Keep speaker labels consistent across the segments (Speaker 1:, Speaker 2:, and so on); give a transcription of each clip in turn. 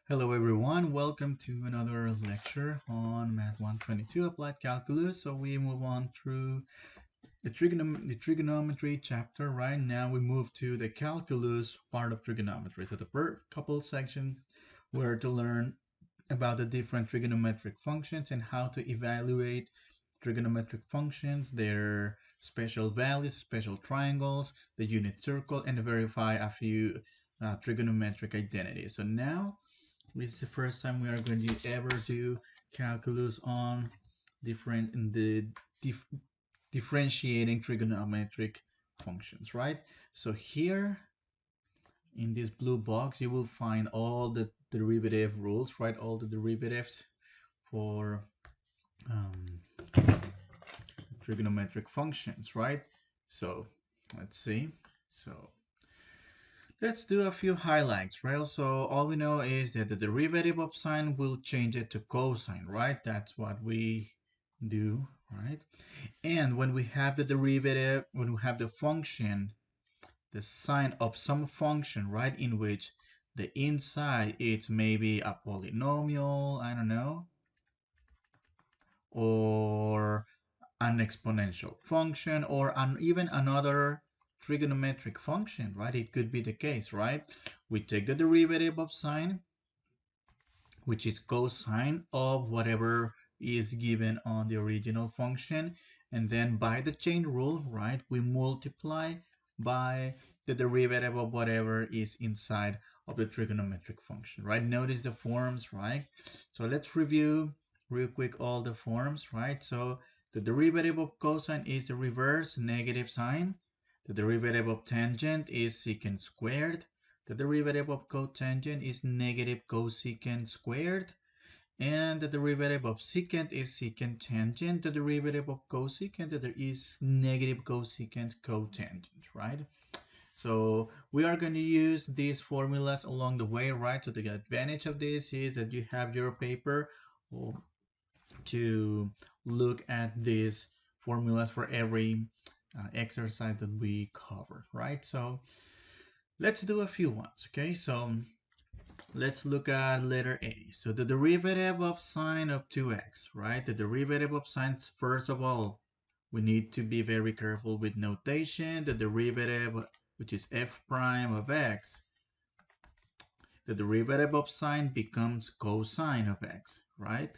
Speaker 1: Hello everyone, welcome to another lecture on Math 122 Applied Calculus. So we move on through the trigonometry chapter. Right now we move to the calculus part of trigonometry. So the first couple sections were to learn about the different trigonometric functions and how to evaluate trigonometric functions, their special values, special triangles, the unit circle, and to verify a few trigonometric identities. So now this is the first time we are going to ever do calculus on dif differentiating trigonometric functions, right? So here in this blue box, you will find all the derivative rules, right? All the derivatives for um, trigonometric functions, right? So let's see. So let's do a few highlights, right? So all we know is that the derivative of sine will change it to cosine, right? That's what we do, right? And when we have the derivative, when we have the function, the sine of some function, right, in which the inside it's maybe a polynomial, I don't know, or an exponential function, or even another trigonometric function, right? It could be the case, right? We take the derivative of sine, which is cosine of whatever is given on the original function, and then by the chain rule, right, we multiply by the derivative of whatever is inside of the trigonometric function, right? Notice the forms, right? So let's review real quick all the forms, right? So the derivative of cosine is the reverse negative sine. The derivative of tangent is secant squared. The derivative of cotangent is negative cosecant squared. And the derivative of secant is secant tangent. The derivative of cosecant is negative cosecant cotangent, right? So we are going to use these formulas along the way, right? So the advantage of this is that you have your paper to look at these formulas for every exercise that we cover, right? So let's do a few ones, okay? So let's look at letter A. So the derivative of sine of 2x, right? The derivative of sine, first of all, we need to be very careful with notation. The derivative, which is f prime of x, the derivative of sine becomes cosine of x, right?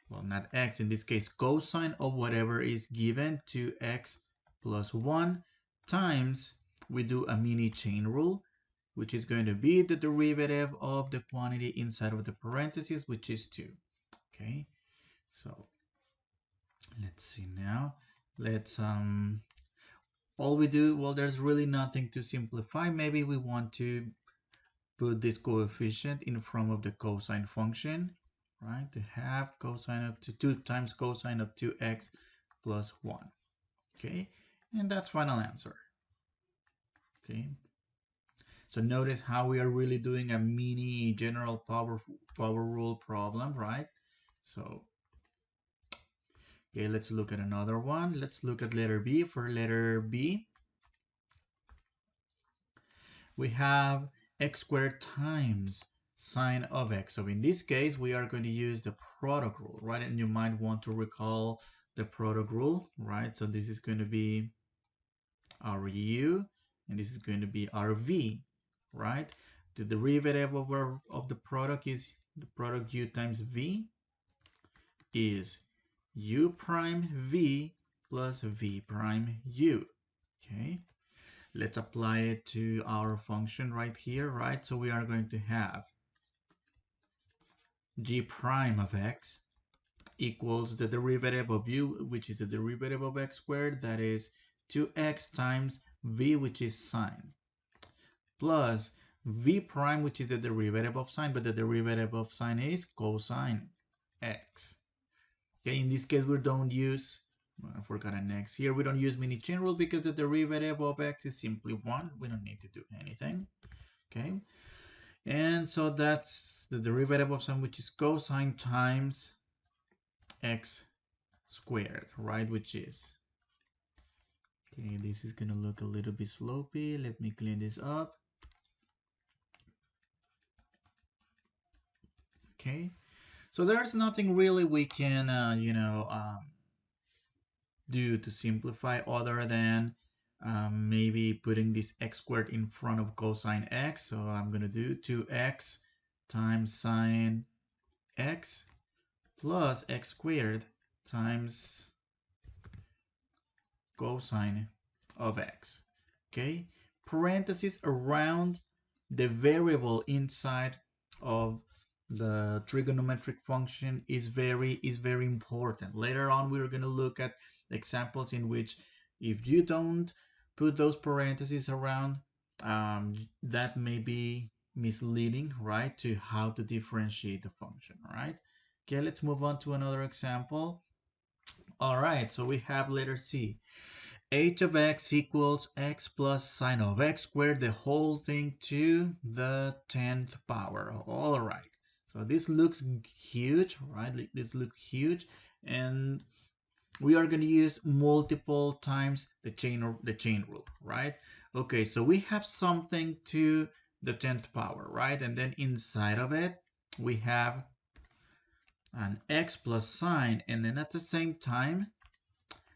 Speaker 1: Well, not x, in this case, cosine of whatever is given to x plus 1 times, we do a mini chain rule, which is going to be the derivative of the quantity inside of the parentheses, which is 2. Okay, so let's see now. Let's all we do, well, there's really nothing to simplify. Maybe we want to put this coefficient in front of the cosine function, right? To have cosine of 2 times cosine of 2x plus 1. Okay, and that's final answer. Okay, so notice how we are really doing a mini general power rule problem, right? So, okay, let's look at another one. Let's look at letter B. For letter B, we have x squared times sine of x. So in this case, we are going to use the product rule, right? And you might want to recall the product rule, right? So this is going to be our u, and this is going to be our v, right? The derivative of the product is the product u times v is u prime v plus v prime u. Okay, let's apply it to our function right here, right? So we are going to have g prime of x equals the derivative of u, which is the derivative of x squared, that is 2x times v, which is sine, plus v prime, which is the derivative of sine, but the derivative of sine is cosine x. Okay, in this case, we don't use, I forgot an x here, we don't use mini chain rule because the derivative of x is simply 1. We don't need to do anything. Okay, and so that's the derivative of sine, which is cosine times x squared, right, which is, okay, this is gonna look a little bit slopey. Let me clean this up. Okay, so there's nothing really we can, do to simplify other than maybe putting this x squared in front of cosine x. So I'm going to do 2x times sine x plus x squared times cosine of x. Okay, parentheses around the variable inside of the trigonometric function is very important. Later on, we're going to look at examples in which if you don't put those parentheses around, that may be misleading, right, to how to differentiate the function, right? Okay, let's move on to another example. All right, so we have letter C. H of x equals x plus sine of x squared, the whole thing to the 10th power. All right, so this looks huge, right? This looks huge, and we are going to use multiple times the chain rule, right? Okay, so we have something to the 10th power, right? And then inside of it, we have an x plus sine, and then at the same time,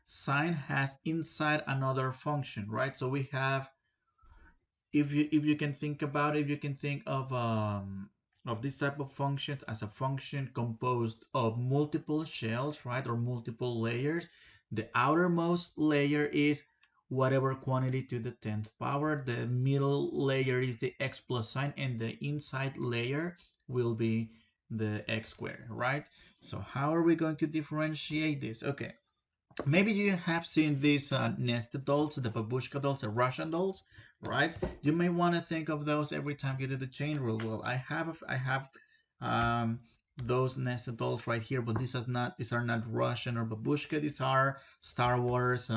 Speaker 1: sine has inside another function, right? So we have, if you can think about it, if you can think of this type of functions as a function composed of multiple shells, right, or multiple layers. The outermost layer is whatever quantity to the 10th power. The middle layer is the x plus sine, and the inside layer will be the x squared, right? So how are we going to differentiate this? Okay. Maybe you have seen these nested dolls, the babushka dolls, the Russian dolls, right? You may want to think of those every time you do the chain rule. Well, I have those nested dolls right here, but these are not Russian or babushka. These are Star Wars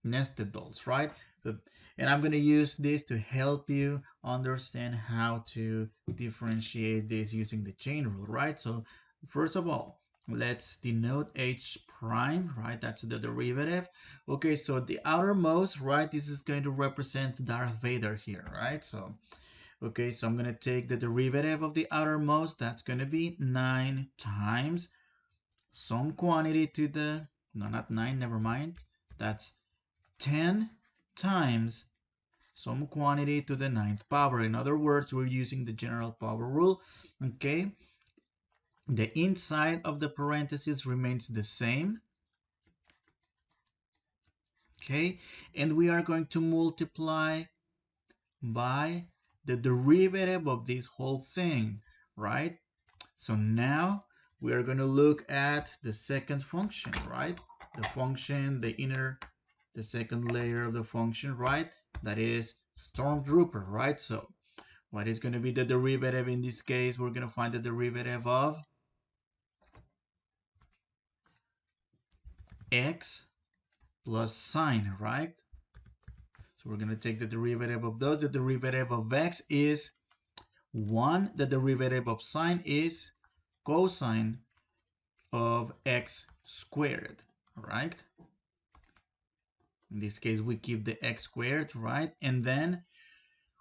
Speaker 1: nested dolls, right? So, and I'm going to use this to help you understand how to differentiate this using the chain rule, right? So first of all, let's denote h prime, right? That's the derivative. Okay, so the outermost, right? This is going to represent Darth Vader here, right? So, okay, so I'm going to take the derivative of the outermost. That's going to be 9 times some quantity to the, no, not 9, never mind. That's 10 times some quantity to the 9th power. In other words, we're using the general power rule, okay? The inside of the parentheses remains the same, okay? And we are going to multiply by the derivative of this whole thing, right? So now we are going to look at the second function, right? The function, the second layer of the function, right? That is Stormtrooper, right? So what is going to be the derivative in this case? We're going to find the derivative of x plus sine, right? So we're going to take the derivative of those. The derivative of x is 1. The derivative of sine is cosine of x squared, right? In this case, we keep the x squared, right? And then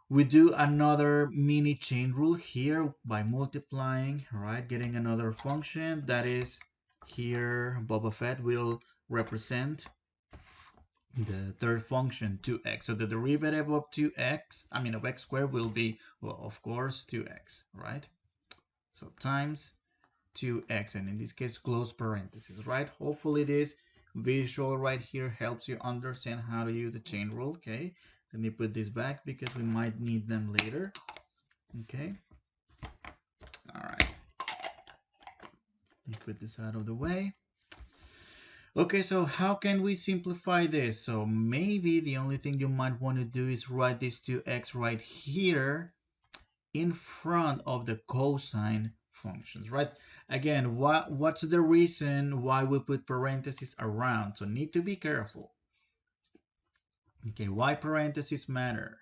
Speaker 1: we do another mini chain rule here by multiplying, right? Getting another function that is here, Boba Fett will represent the third function, 2x. So the derivative of of x squared will be, well, of course, 2x, right? So times 2x, and in this case, close parentheses, right? Hopefully this visual right here helps you understand how to use the chain rule, okay? Let me put this back because we might need them later, okay? All right. Let me put this out of the way. Okay, so how can we simplify this? So maybe the only thing you might want to do is write this 2x right here in front of the cosine functions, right? Again, what's the reason why we put parentheses around? So need to be careful. Okay, why parentheses matter?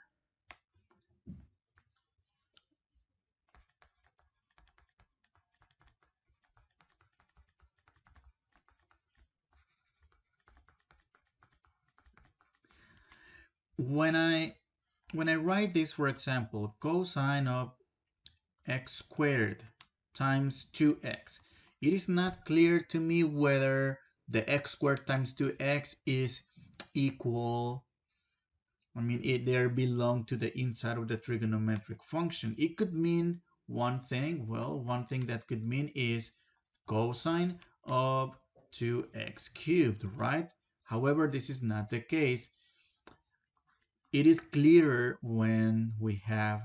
Speaker 1: When I write this, for example, cosine of x squared times 2x. It is not clear to me whether the x squared times 2x is equal, they belong to the inside of the trigonometric function. It could mean one thing. Well, one thing that could mean is cosine of 2x cubed, right? However, this is not the case. It is clearer when we have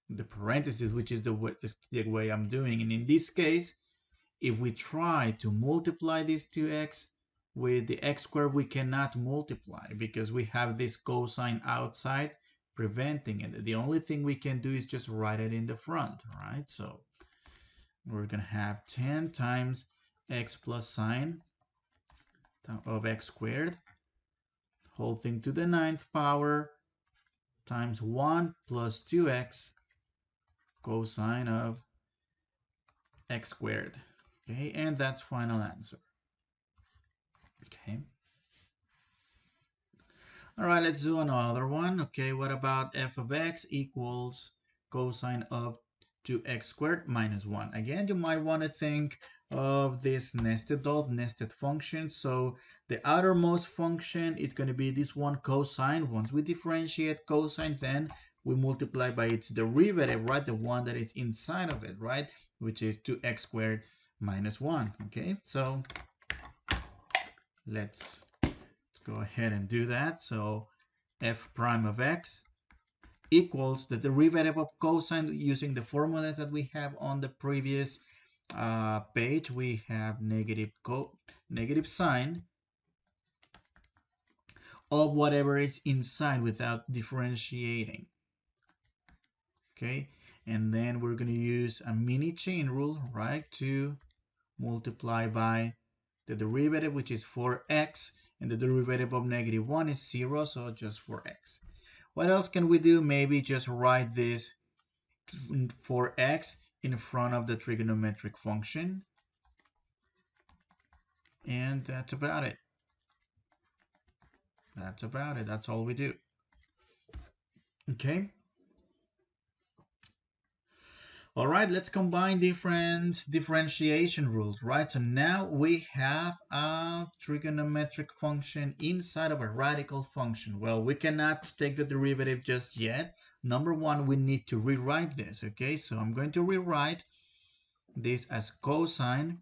Speaker 1: the parentheses, which is the way I'm doing. And in this case, if we try to multiply this 2x with the x squared, we cannot multiply because we have this cosine outside preventing it. The only thing we can do is just write it in the front, right? So we're going to have 10 times x plus sine of x squared, whole thing to the 9th power, times 1 plus 2x cosine of x squared. Okay, and that's final answer. Okay. All right, let's do another one. Okay, what about f of x equals cosine of 2x squared minus 1? Again, you might want to think of this nested function. So the outermost function is going to be this one cosine. Once we differentiate cosines, then we multiply by its derivative, right? The one that is inside of it, right? Which is 2x squared minus 1. Okay, so let's go ahead and do that. So f prime of x equals the derivative of cosine using the formulas that we have on the previous page. We have negative sine of whatever is inside without differentiating. Okay, and then we're going to use a mini chain rule, right, to multiply by the derivative, which is 4x, and the derivative of negative 1 is 0, so just 4x. What else can we do? Maybe just write this 4x in front of the trigonometric function. And that's about it. That's about it. That's all we do. Okay. All right, let's combine different differentiation rules, right? So now we have a trigonometric function inside of a radical function. Well, we cannot take the derivative just yet. Number one, we need to rewrite this, okay? So I'm going to rewrite this as cosine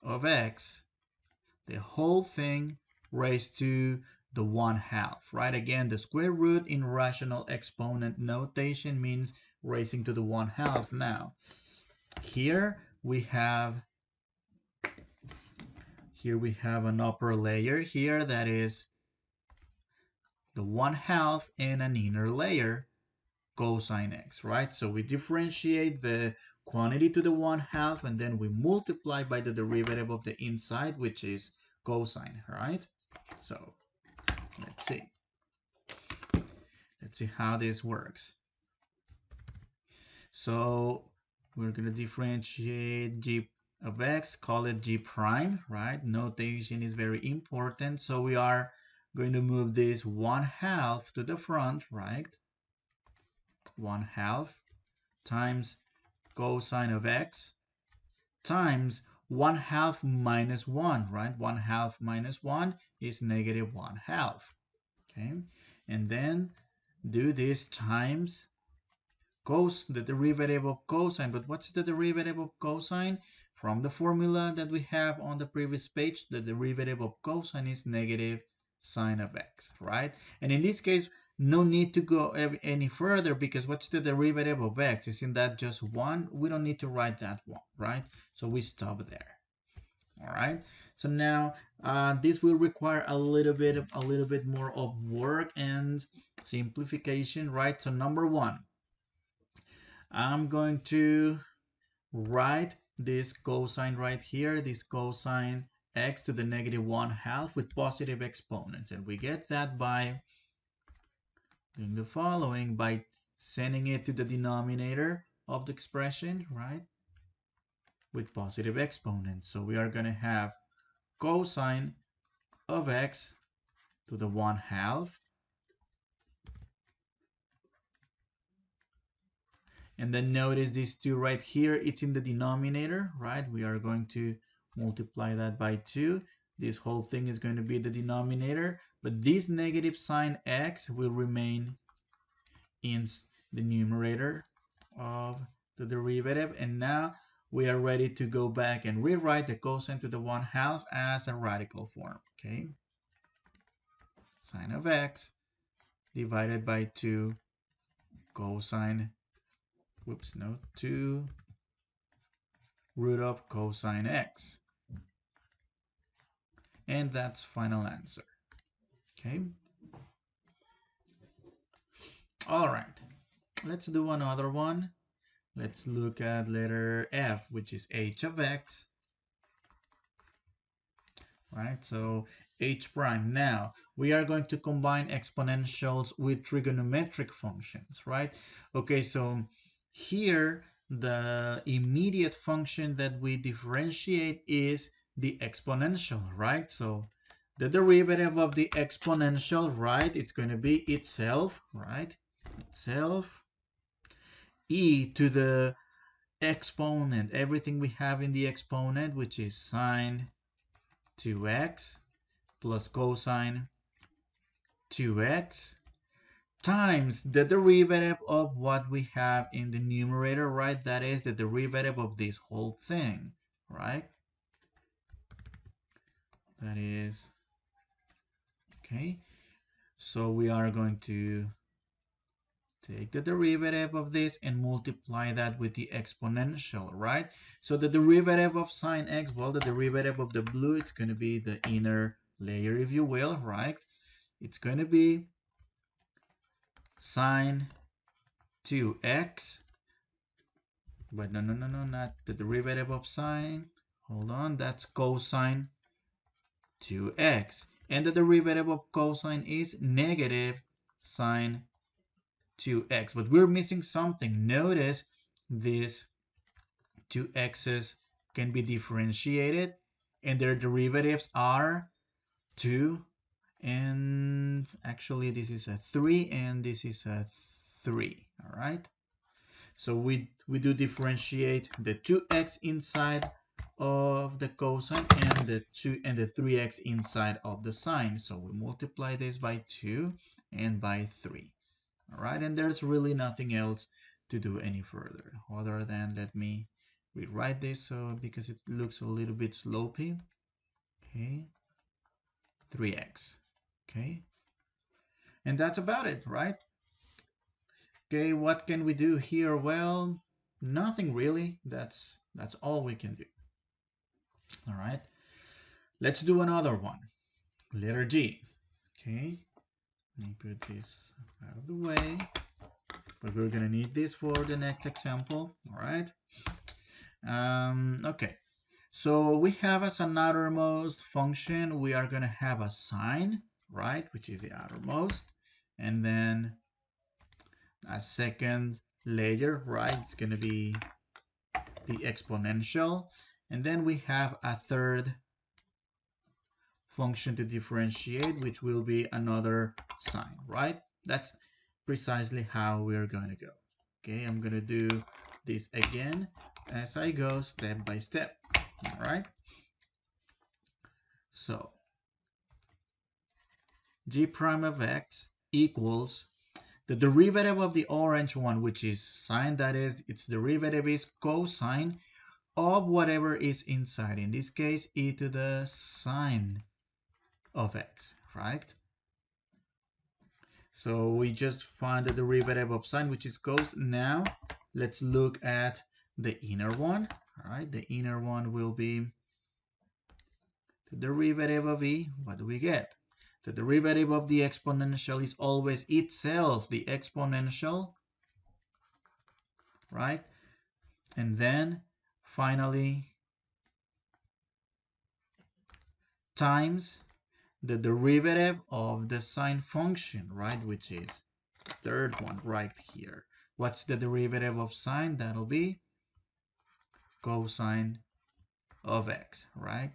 Speaker 1: of x, the whole thing raised to the 1/2, right? Again, the square root in rational exponent notation means raising to the 1/2. Now, here we have an upper layer here that is the 1/2 and an inner layer cosine x, right? So we differentiate the quantity to the 1/2 and then we multiply by the derivative of the inside, which is cosine, right? So let's see how this works. So we're going to differentiate g of x, call it g prime, right? Notation is very important. So we are going to move this 1/2 to the front, right? 1/2 times cosine of x times 1/2 minus 1, right? 1/2 minus 1 is negative 1/2. Okay, and then do this times the derivative of cosine. But what's the derivative of cosine? From the formula that we have on the previous page, the derivative of cosine is negative sine of x, right? And in this case, no need to go any further because what's the derivative of x? Isn't that just 1? We don't need to write that one, right? So we stop there. All right. So now this will require a little bit more of work and simplification, right? So number one, I'm going to write this cosine right here, this cosine x to the negative 1/2 with positive exponents. And we get that by doing the following, by sending it to the denominator of the expression, right, with positive exponents. So we are going to have cosine of x to the 1/2 And then notice these 2 right here, it's in the denominator, right? We are going to multiply that by 2. This whole thing is going to be the denominator, but this negative sign x will remain in the numerator of the derivative. And now we are ready to go back and rewrite the cosine to the 1/2 as a radical form, okay? Sine of x divided by 2 cosine, 2 root of cosine x. And that's final answer, okay? All right, let's do another one. Let's look at letter F, which is h of x, right? So h prime. Now we are going to combine exponentials with trigonometric functions, right? Okay, so here the immediate function that we differentiate is the exponential, right? So the derivative of the exponential, right, it's going to be itself, right? Itself, e to the exponent, everything we have in the exponent, which is sine 2x plus cosine 2x times the derivative of what we have in the numerator, right? That is the derivative of this whole thing, right? That is, okay. So we are going to take the derivative of this and multiply that with the exponential, right? So the derivative of sine x, well, the derivative of the blue, it's going to be the inner layer, if you will, right? It's going to be sine 2x, but no, not the derivative of sine. Hold on, that's cosine 2x. And the derivative of cosine is negative sine 2x, but we're missing something. Notice these 2 x's can be differentiated and their derivatives are 2, and actually this is a 3 and this is a 3. All right, so we do differentiate the 2x inside of the cosine and the 3x inside of the sine. So we multiply this by 2 and by 3. All right, and there's really nothing else to do any further other than, let me rewrite this so because it looks a little bit slopey. Okay, 3x. Okay, and that's about it, right? Okay, what can we do here? Well, nothing really. That's all we can do. All right, let's do another one. Letter G. Okay, let me put this out of the way, but we're gonna need this for the next example. All right. Okay, so we have as an outermost function, we are gonna have a sine, right, which is the outermost, and then a second layer, right, it's gonna be the exponential, and then we have a third function to differentiate, which will be another sine, right? That's precisely how we're going to go. Okay, I'm going to do this again as I go step by step. All right, so g prime of x equals the derivative of the orange one, which is sine, that is, its derivative is cosine of whatever is inside, in this case e to the sine of x, right? So we just find the derivative of sine, which is cos. Now let's look at the inner one. All right, the inner one will be the derivative of e. What do we get? The derivative of the exponential is always itself the exponential, right? And then finally times the derivative of the sine function, right? Which is the third one right here. What's the derivative of sine? That'll be cosine of x, right?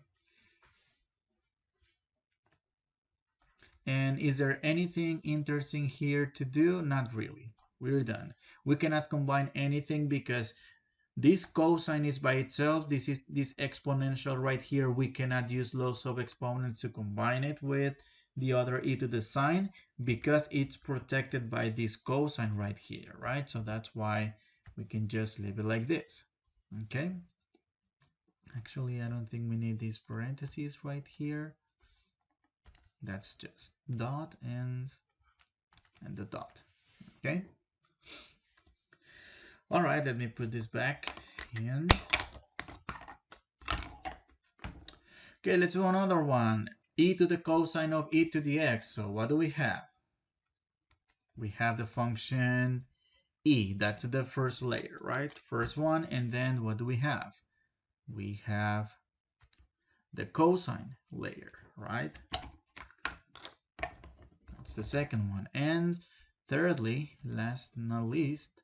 Speaker 1: And is there anything interesting here to do? Not really. We're done. We cannot combine anything because this cosine is by itself. This is this exponential right here. We cannot use laws of exponents to combine it with the other e to the sine because it's protected by this cosine right here, right? So that's why we can just leave it like this, okay? Actually, I don't think we need these parentheses right here. That's just dot and the dot, okay? All right, let me put this back in. Okay, let's do another one. E to the cosine of e to the x. So what do we have? We have the function e. That's the first layer, right? First one. And then what do we have? We have the cosine layer, right? That's the second one. And thirdly, last but not least,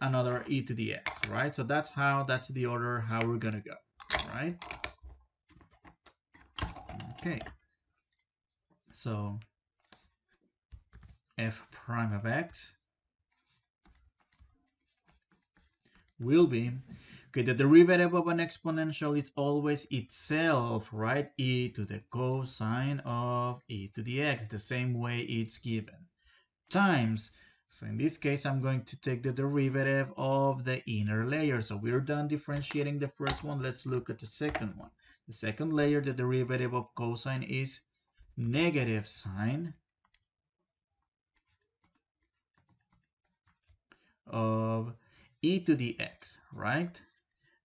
Speaker 1: another e to the x, right? So that's the order how we're gonna go, right? Okay. So f prime of x will be, okay, the derivative of an exponential is always itself, right? E to the cosine of e to the x, the same way it's given, times, so in this case, I'm going to take the derivative of the inner layer. So we're done differentiating the first one. Let's look at the second one. The second layer, the derivative of cosine is negative sine of e to the x, right?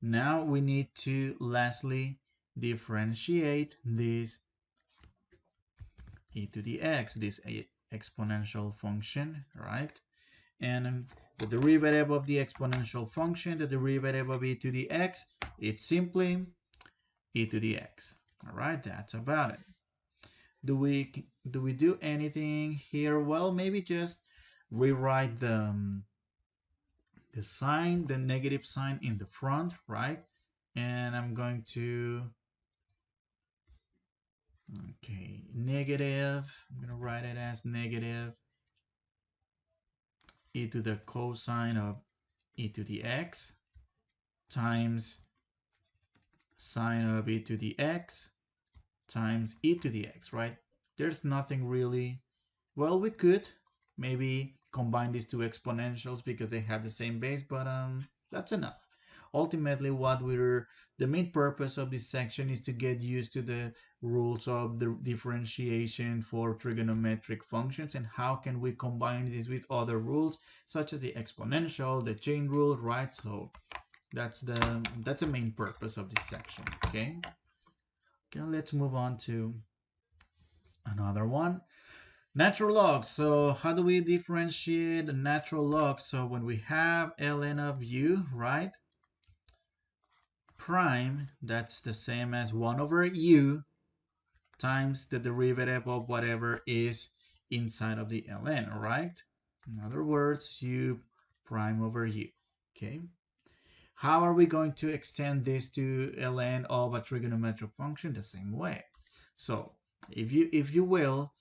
Speaker 1: Now we need to lastly differentiate this e to the x, this exponential function, right? And the derivative of the exponential function, the derivative of e to the x, it's simply e to the x. All right, that's about it. Do we do anything here? Well, maybe just rewrite the sign, the negative sign in the front, right? And I'm going to, okay, negative, I'm going to write it as negative e to the cosine of e to the x times sine of e to the x times e to the x, right? There's nothing really, well, we could maybe combine these two exponentials because they have the same base, but that's enough. Ultimately, the main purpose of this section is to get used to the rules of the differentiation for trigonometric functions and how can we combine this with other rules such as the exponential, the chain rule, right? So that's the main purpose of this section, okay? Okay, let's move on to another one. Natural logs. So how do we differentiate a natural log? So when we have ln of u, right? Prime, that's the same as 1 over u times the derivative of whatever is inside of the ln, right? In other words, u prime over u, okay? How are we going to extend this to ln of a trigonometric function? The same way. So if you will,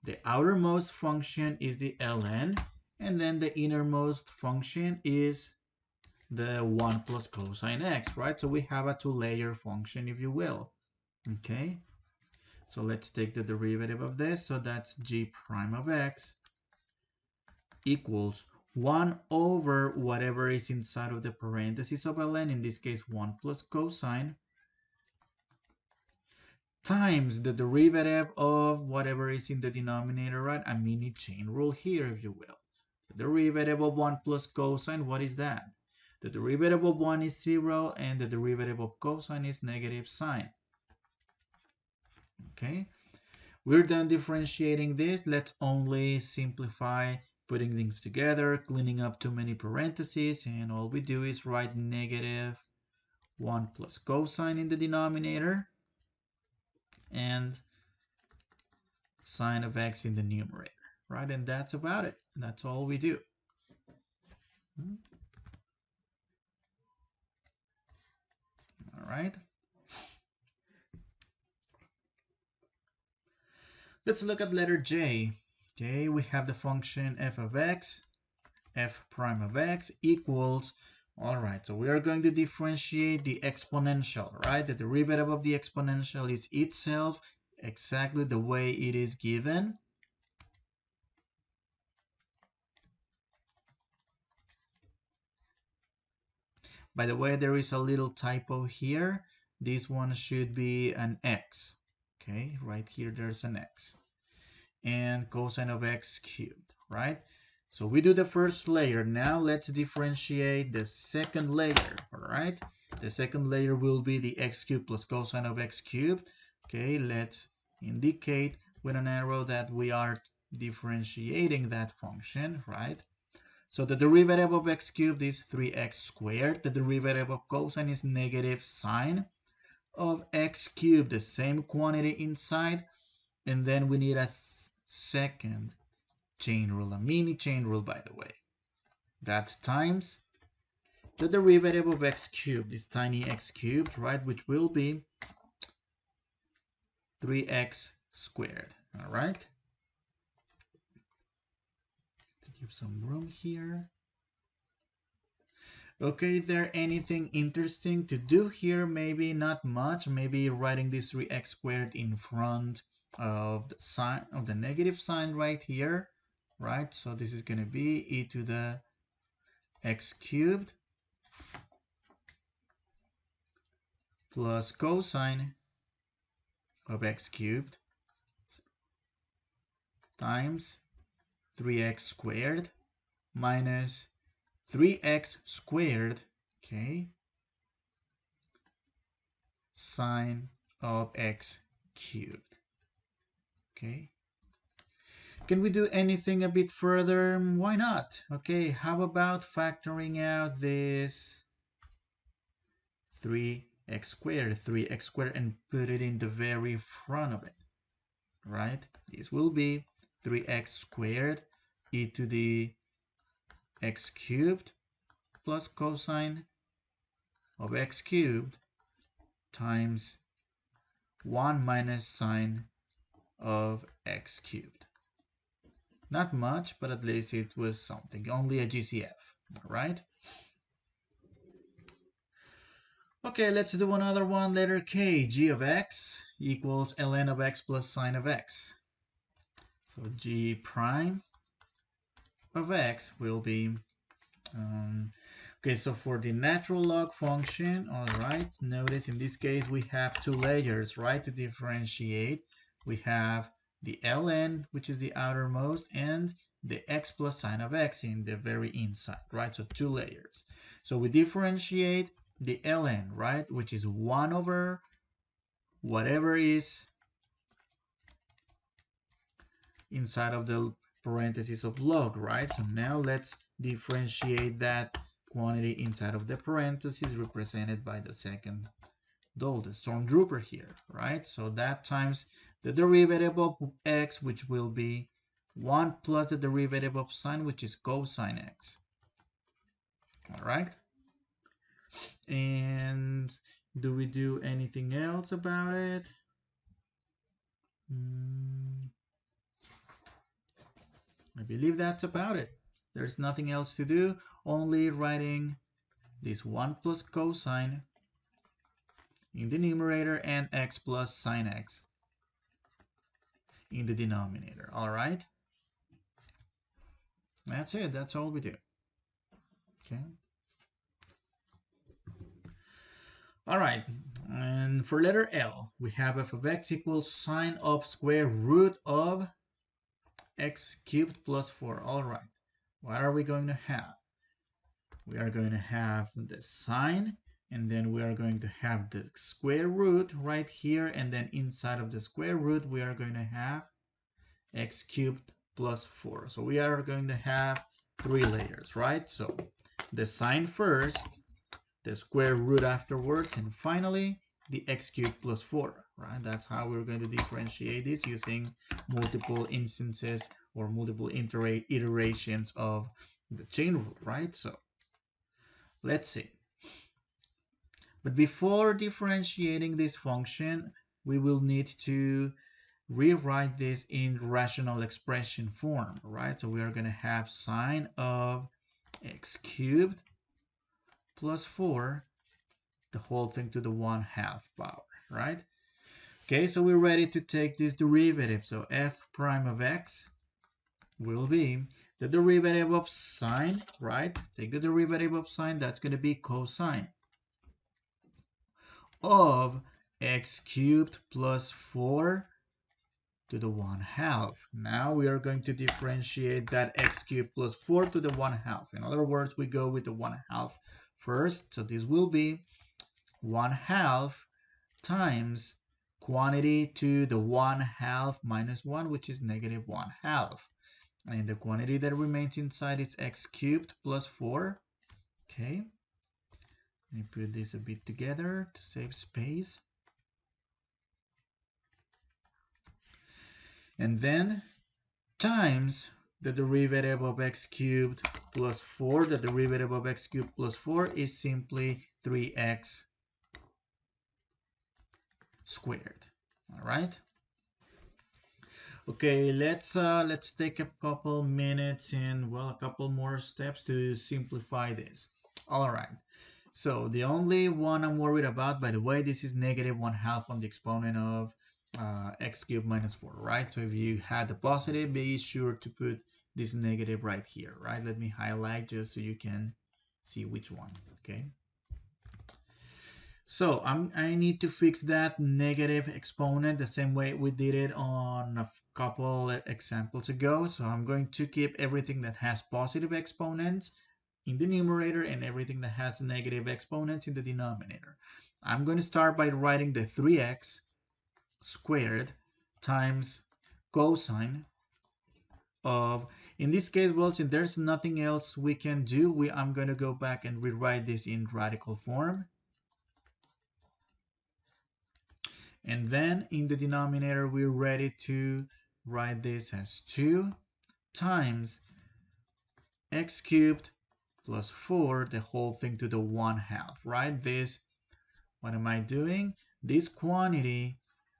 Speaker 1: the outermost function is the ln, and then the innermost function is the 1 plus cosine x, right? So we have a two-layer function, if you will, okay? So let's take the derivative of this. So that's g prime of x equals 1 over whatever is inside of the parentheses of ln, in this case 1 plus cosine, times the derivative of whatever is in the denominator, right? A mini chain rule here, if you will. The derivative of 1 plus cosine, what is that? The derivative of 1 is 0, and the derivative of cosine is negative sine. Okay, we're done differentiating this. Let's only simplify putting things together, cleaning up too many parentheses, and all we do is write negative 1 plus cosine in the denominator and sine of x in the numerator, right? And that's about it. That's all we do. All right. Let's look at letter J. Okay, we have the function f of x, f prime of x equals, all right, so we are going to differentiate the exponential, right? The derivative of the exponential is itself exactly the way it is given. By the way, there is a little typo here. This one should be an x. Okay, right here there's an x. And cosine of x cubed, right? So we do the first layer. Now let's differentiate the second layer, all right? The second layer will be the x cubed plus cosine of x cubed. Okay, let's indicate with an arrow that we are differentiating that function, right? So the derivative of x cubed is 3x squared. The derivative of cosine is negative sine of x cubed, the same quantity inside. And then we need a second chain rule, a mini chain rule, by the way. That times the derivative of x cubed, this tiny x cubed, right, which will be 3x squared, all right? To give some room here. Okay, is there anything interesting to do here? Maybe not much. Maybe writing this 3x squared in front of the sign of the negative sign right here, right? So this is going to be e to the x cubed plus cosine of x cubed times 3x squared minus 3x squared, okay, sine of x cubed. Okay. Can we do anything a bit further? Why not? Okay, how about factoring out this 3x squared, and put it in the very front of it, right? This will be 3x squared e to the x cubed plus cosine of x cubed times 1 minus sine of x cubed. Not much, but at least it was something. Only a GCF, right? Okay, let's do another one. Letter K, g of x equals ln of x plus sine of x. So g prime of x will be, okay, so for the natural log function, all right, notice in this case we have two layers, right, to differentiate. We have the ln, which is the outermost, and the x plus sine of x in the very inside, right? So two layers. So we differentiate the ln, right, which is 1 over whatever is inside of the parentheses of log, right? So now let's differentiate that quantity inside of the parentheses represented by the second dole, the stormtrooper here, right? So that times the derivative of x, which will be 1 plus the derivative of sine, which is cosine x. All right. And do we do anything else about it? I believe that's about it. There's nothing else to do, only writing this 1 plus cosine in the numerator and x plus sine x in the denominator. All right. That's it. That's all we do. Okay. All right. And for letter L, we have f of x equals sine of square root of x cubed plus 4. All right. What are we going to have? We are going to have the sine, and then we are going to have the square root right here, and then inside of the square root we are going to have x cubed plus 4. So we are going to have 3 layers, right? So the sine first, the square root afterwards, and finally the x cubed plus 4, right? That's how we're going to differentiate this using multiple instances or multiple iterations of the chain rule, right? So let's see. But before differentiating this function, we will need to rewrite this in rational expression form, right? So we are going to have sine of x cubed plus 4, the whole thing to the 1/2 power, right? Okay, so we're ready to take this derivative. So f prime of x will be the derivative of sine, right? Take the derivative of sine, that's going to be cosine of x cubed plus 4 to the 1/2. Now we are going to differentiate that x cubed plus 4 to the 1/2. In other words, we go with the 1/2 first. So this will be 1/2 times quantity to the 1/2 minus 1, which is negative 1/2. And the quantity that remains inside is x cubed plus 4. Okay. Let me put this a bit together to save space. And then times the derivative of x cubed plus 4. The derivative of x cubed plus 4 is simply 3x squared. All right. Okay, let's take a couple minutes and, well, a couple more steps to simplify this. All right. So the only one I'm worried about, by the way, this is negative 1/2 on the exponent of x cubed minus 4, right? So if you had the positive, be sure to put this negative right here, right? Let me highlight just so you can see which one, okay? So I need to fix that negative exponent the same way we did it on a couple examples ago. So I'm going to keep everything that has positive exponents in the numerator and everything that has negative exponents in the denominator. I'm going to start by writing the 3x squared times cosine of, in this case, well, since there's nothing else we can do, I'm going to go back and rewrite this in radical form. And then in the denominator, we're ready to write this as 2 times x cubed plus 4, the whole thing to the 1/2, right? This, what am I doing? This quantity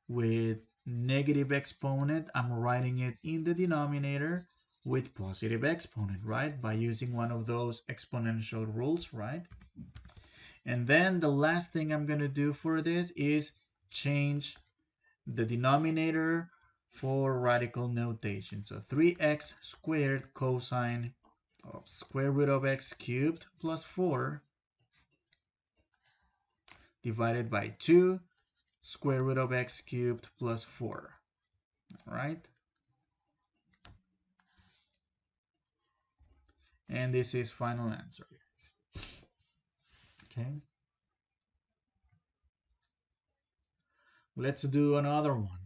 Speaker 1: with negative exponent, I'm writing it in the denominator with positive exponent, right? By using one of those exponential rules, right? And then the last thing I'm going to do for this is change the denominator for radical notation. So 3x squared cosine of square root of x cubed plus 4 divided by 2 square root of x cubed plus 4. All right? And this is final answer. Okay. Let's do another one.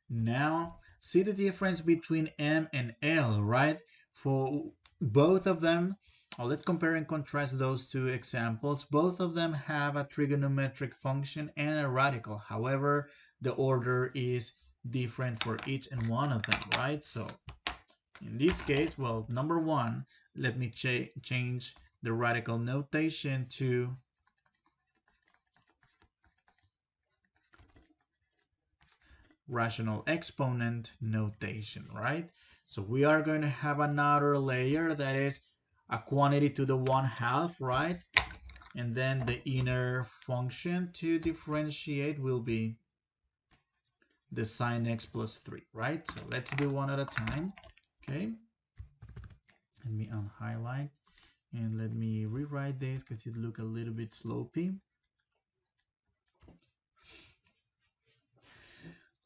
Speaker 1: Now, see the difference between M and L, right? For both of them, let's compare and contrast those two examples. Both of them have a trigonometric function and a radical. However, the order is different for each and one of them, right? So in this case, well, number one, let me change the radical notation to rational exponent notation, right? So we are going to have another layer that is a quantity to the 1/2, right? And then the inner function to differentiate will be the sine x plus 3, right? So let's do one at a time, okay? Let me unhighlight and let me rewrite this because it looks a little bit slopey.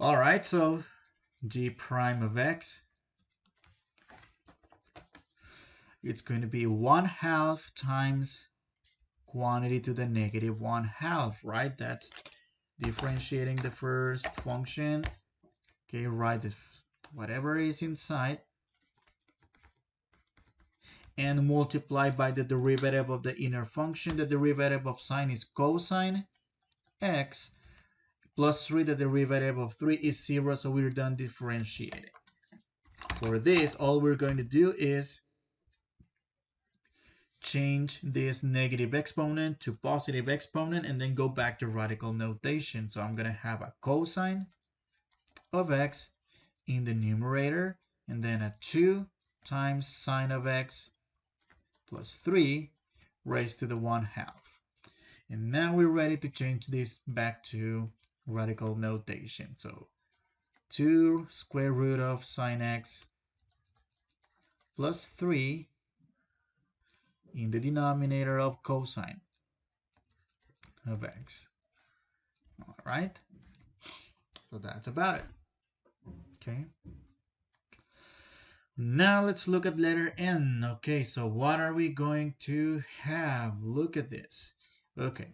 Speaker 1: All right, so g prime of x, it's going to be 1/2 times quantity to the negative 1/2, right? That's differentiating the first function. Okay, write whatever is inside and multiply by the derivative of the inner function. The derivative of sine is cosine x plus 3. The derivative of 3 is 0, so we're done differentiating. For this, all we're going to do is change this negative exponent to positive exponent and then go back to radical notation. So I'm going to have a cosine of x in the numerator, and then a 2 times sine of x plus 3 raised to the 1/2. And now we're ready to change this back to radical notation. So 2 square root of sine x plus 3 in the denominator of cosine of x. All right, so that's about it. Okay, now let's look at letter N. Okay, so what are we going to have? Look at this. Okay,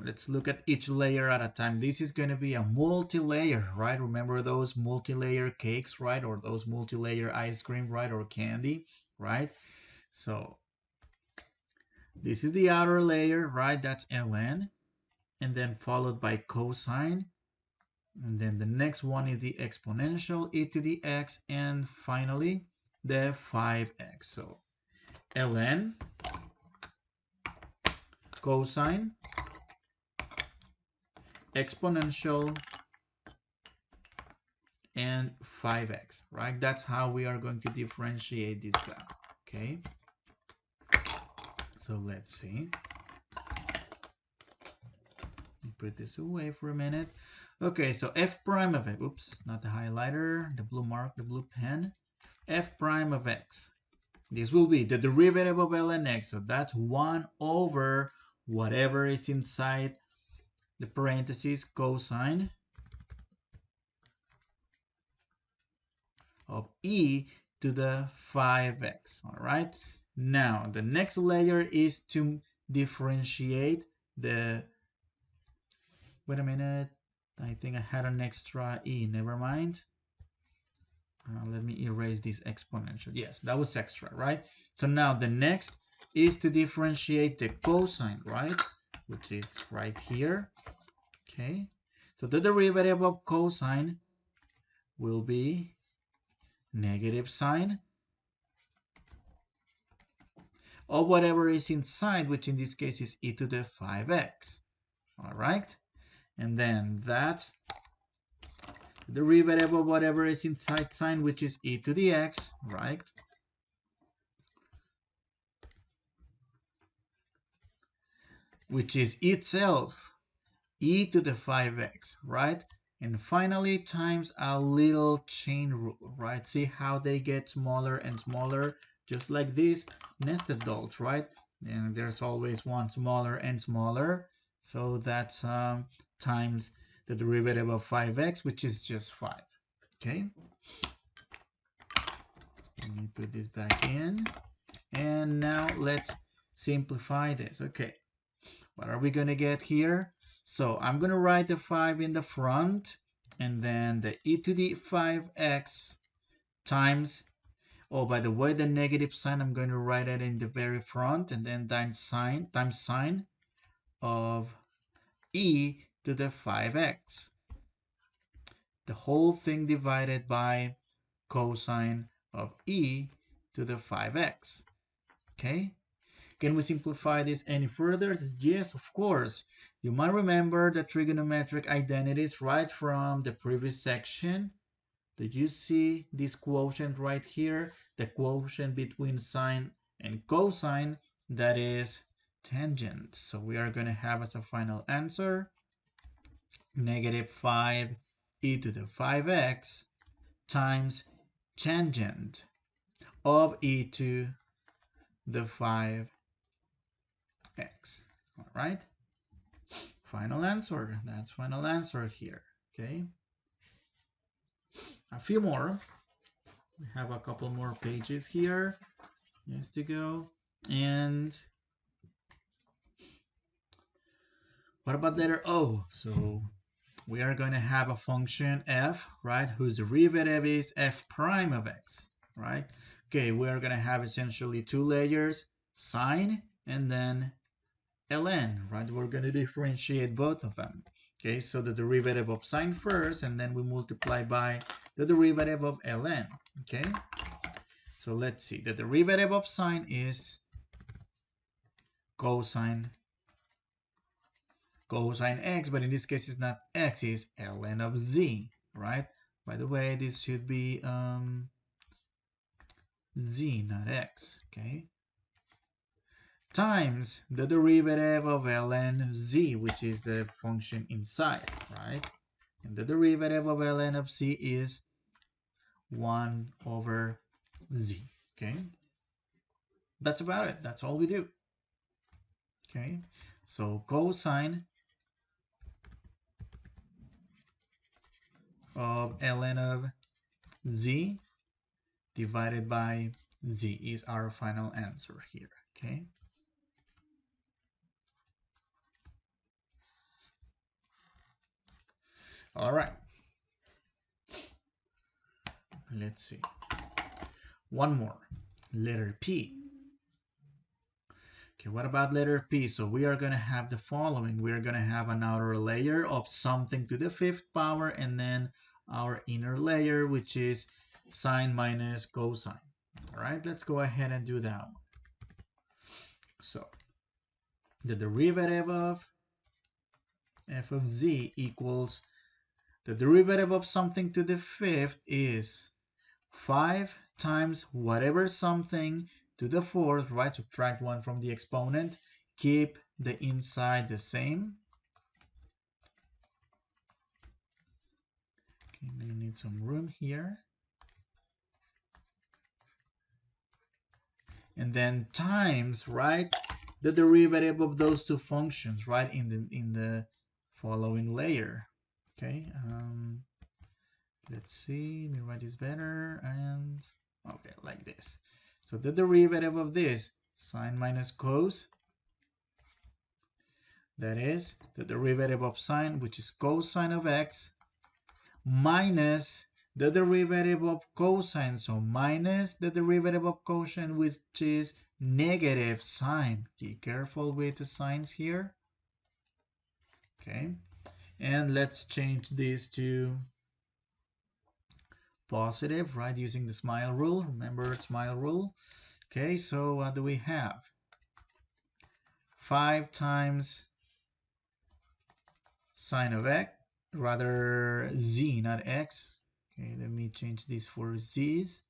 Speaker 1: let's look at each layer at a time. This is going to be a multi-layer, right? Remember those multi-layer cakes, right? Or those multi-layer ice cream, right? Or candy, right? So this is the outer layer, right? That's ln, and then followed by cosine, and then the next one is the exponential e to the x, and finally the 5x. So ln, cosine, exponential, and 5x, right? That's how we are going to differentiate this guy. Okay, so let's see. Put this away for a minute. Okay, so f prime of x, oops, not the highlighter, the blue mark, the blue pen. F prime of x, this will be the derivative of ln x, so that's 1 over whatever is inside the parentheses, cosine of e to the 5x. All right, now the next layer is to differentiate the, wait a minute, I think I had an extra e, never mind. Let me erase this exponential. Yes, that was extra, right? So now the next is to differentiate the cosine, right? Which is right here. Okay, so the derivative of cosine will be negative sine of whatever is inside, which in this case is e to the 5x. All right, and then that derivative of whatever is inside sine, which is e to the x, right? Which is itself e to the 5x, right? And finally times a little chain rule, right? See how they get smaller and smaller, just like these nested dolls, right? And there's always one smaller and smaller. So that's times the derivative of 5x, which is just 5. Okay, let me put this back in, and now let's simplify this. Okay, what are we going to get here? So I'm going to write the 5 in the front, and then the e to the 5x times, oh, by the way, the negative sign, I'm going to write it in the very front, and then times sine of e to the 5x. The whole thing divided by cosine of e to the 5x. Okay, can we simplify this any further? Yes, of course. You might remember the trigonometric identities right from the previous section. Did you see this quotient right here? The quotient between sine and cosine, that is tangent. So we are going to have as a final answer negative 5 e to the 5x times tangent of e to the 5x. All right, final answer. That's final answer here. Okay, a few more. We have a couple more pages here just to go. And what about letter O? So we are going to have a function f, right, whose derivative is f prime of x, right? Okay, we are going to have essentially two layers, sine and then ln, right? We're going to differentiate both of them. Okay, so the derivative of sine first, and then we multiply by the derivative of ln. Okay, so let's see. The derivative of sine is cosine x, but in this case it's not x, it's ln of z, right? By the way, this should be z, not x, okay? Times the derivative of ln z, which is the function inside, right? And the derivative of ln of z is 1 over z, okay? That's about it. That's all we do, okay? So cosine of ln of z divided by z is our final answer here, okay? All right. Let's see. One more. Letter P. Okay, what about letter P? So we are going to have the following. We are going to have an outer layer of something to the 5th power, and then our inner layer, which is sine minus cosine. All right, let's go ahead and do that one. So the derivative of f of z equals the derivative of something to the 5th is 5 times whatever something to the 4th, right? Subtract 1 from the exponent. Keep the inside the same. Okay, I'm going to need some room here. And then times, right, the derivative of those two functions, right, in the following layer. Okay, let's see, let me write this better, and okay, like this. So the derivative of this, sine minus cos, that is the derivative of sine, which is cosine of x, minus the derivative of cosine, so minus the derivative of cosine, which is negative sine. Be careful with the signs here. Okay, and let's change this to positive, right, using the smile rule. Remember smile rule. Okay, so what do we have? 5 times sine of x, rather z, not x. Okay, let me change this for z's.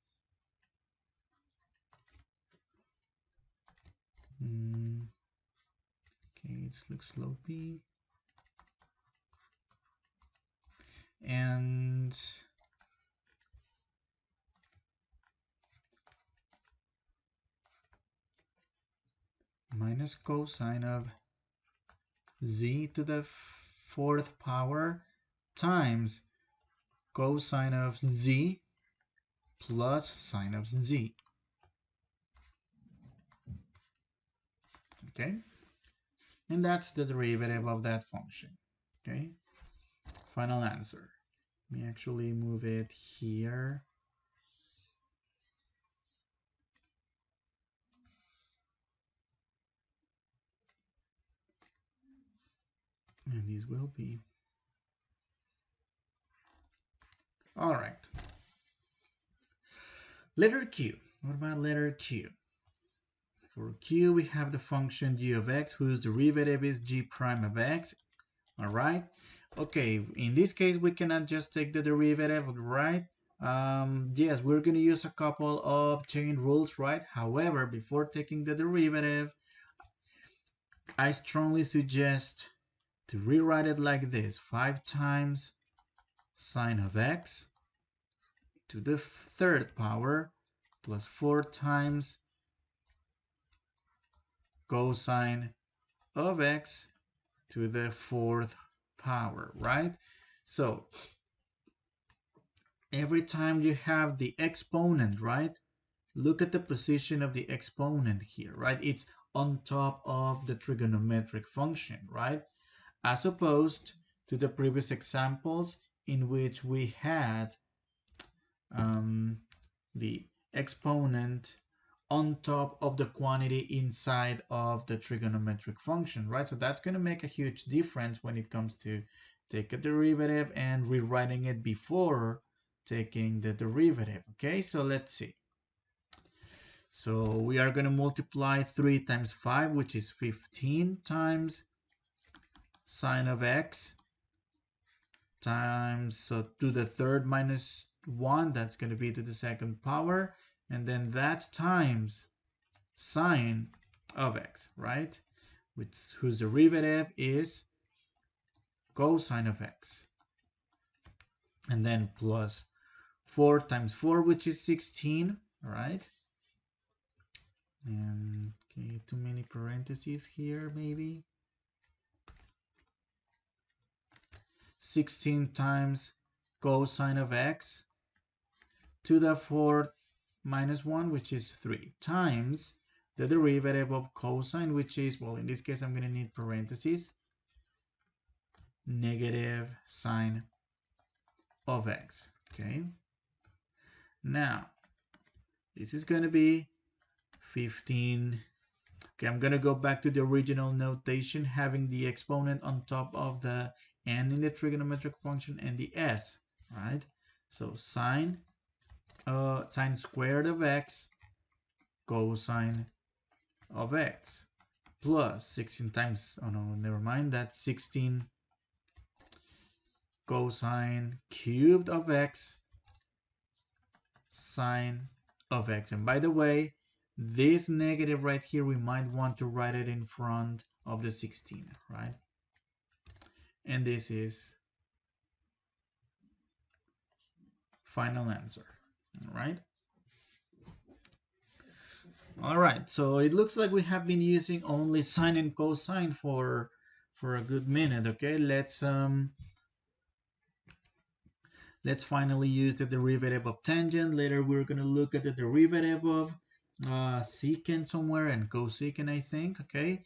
Speaker 1: Okay, it looks slopey. And minus cosine of z to the 4th power times cosine of z plus sine of z. Okay, and that's the derivative of that function. Okay, final answer. Let me actually move it here. And these will be. All right. Letter Q. What about letter Q? For Q, we have the function g of x, whose derivative is g prime of x. All right. Okay, in this case, we cannot just take the derivative, right? Yes, we're going to use a couple of chain rules, right? However, before taking the derivative, I strongly suggest to rewrite it like this: 5 times sine of x to the 3rd power plus 4 times cosine of x to the 4th power, right? So every time you have the exponent, right, look at the position of the exponent here, right? It's on top of the trigonometric function, right? As opposed to the previous examples in which we had the exponent on top of the quantity inside of the trigonometric function, right? So that's going to make a huge difference when it comes to take a derivative and rewriting it before taking the derivative. Okay, so let's see. So we are going to multiply 3 times 5, which is 15, times sine of x times, so to the third minus 1, that's going to be to the second power, and then that times sine of x, right? Whose derivative is cosine of x. And then plus 4 times 4, which is 16, all right? And okay, too many parentheses here, maybe. 16 times cosine of x to the 4th minus 1, which is 3, times the derivative of cosine, which is, well, in this case, I'm going to need parentheses, negative sine of x, okay? Now, this is going to be 15. Okay, I'm going to go back to the original notation, having the exponent on top of the n in the trigonometric function and the s, right? So sine squared of x cosine of x plus 16 times, oh no, never mind, that's 16 cosine cubed of x sine of x. And by the way, this negative right here, we might want to write it in front of the 16, right? And this is final answer, all right? All right, so it looks like we have been using only sine and cosine for a good minute. Okay, let's finally use the derivative of tangent. Later we're going to look at the derivative of secant somewhere and cosecant, I think. Okay,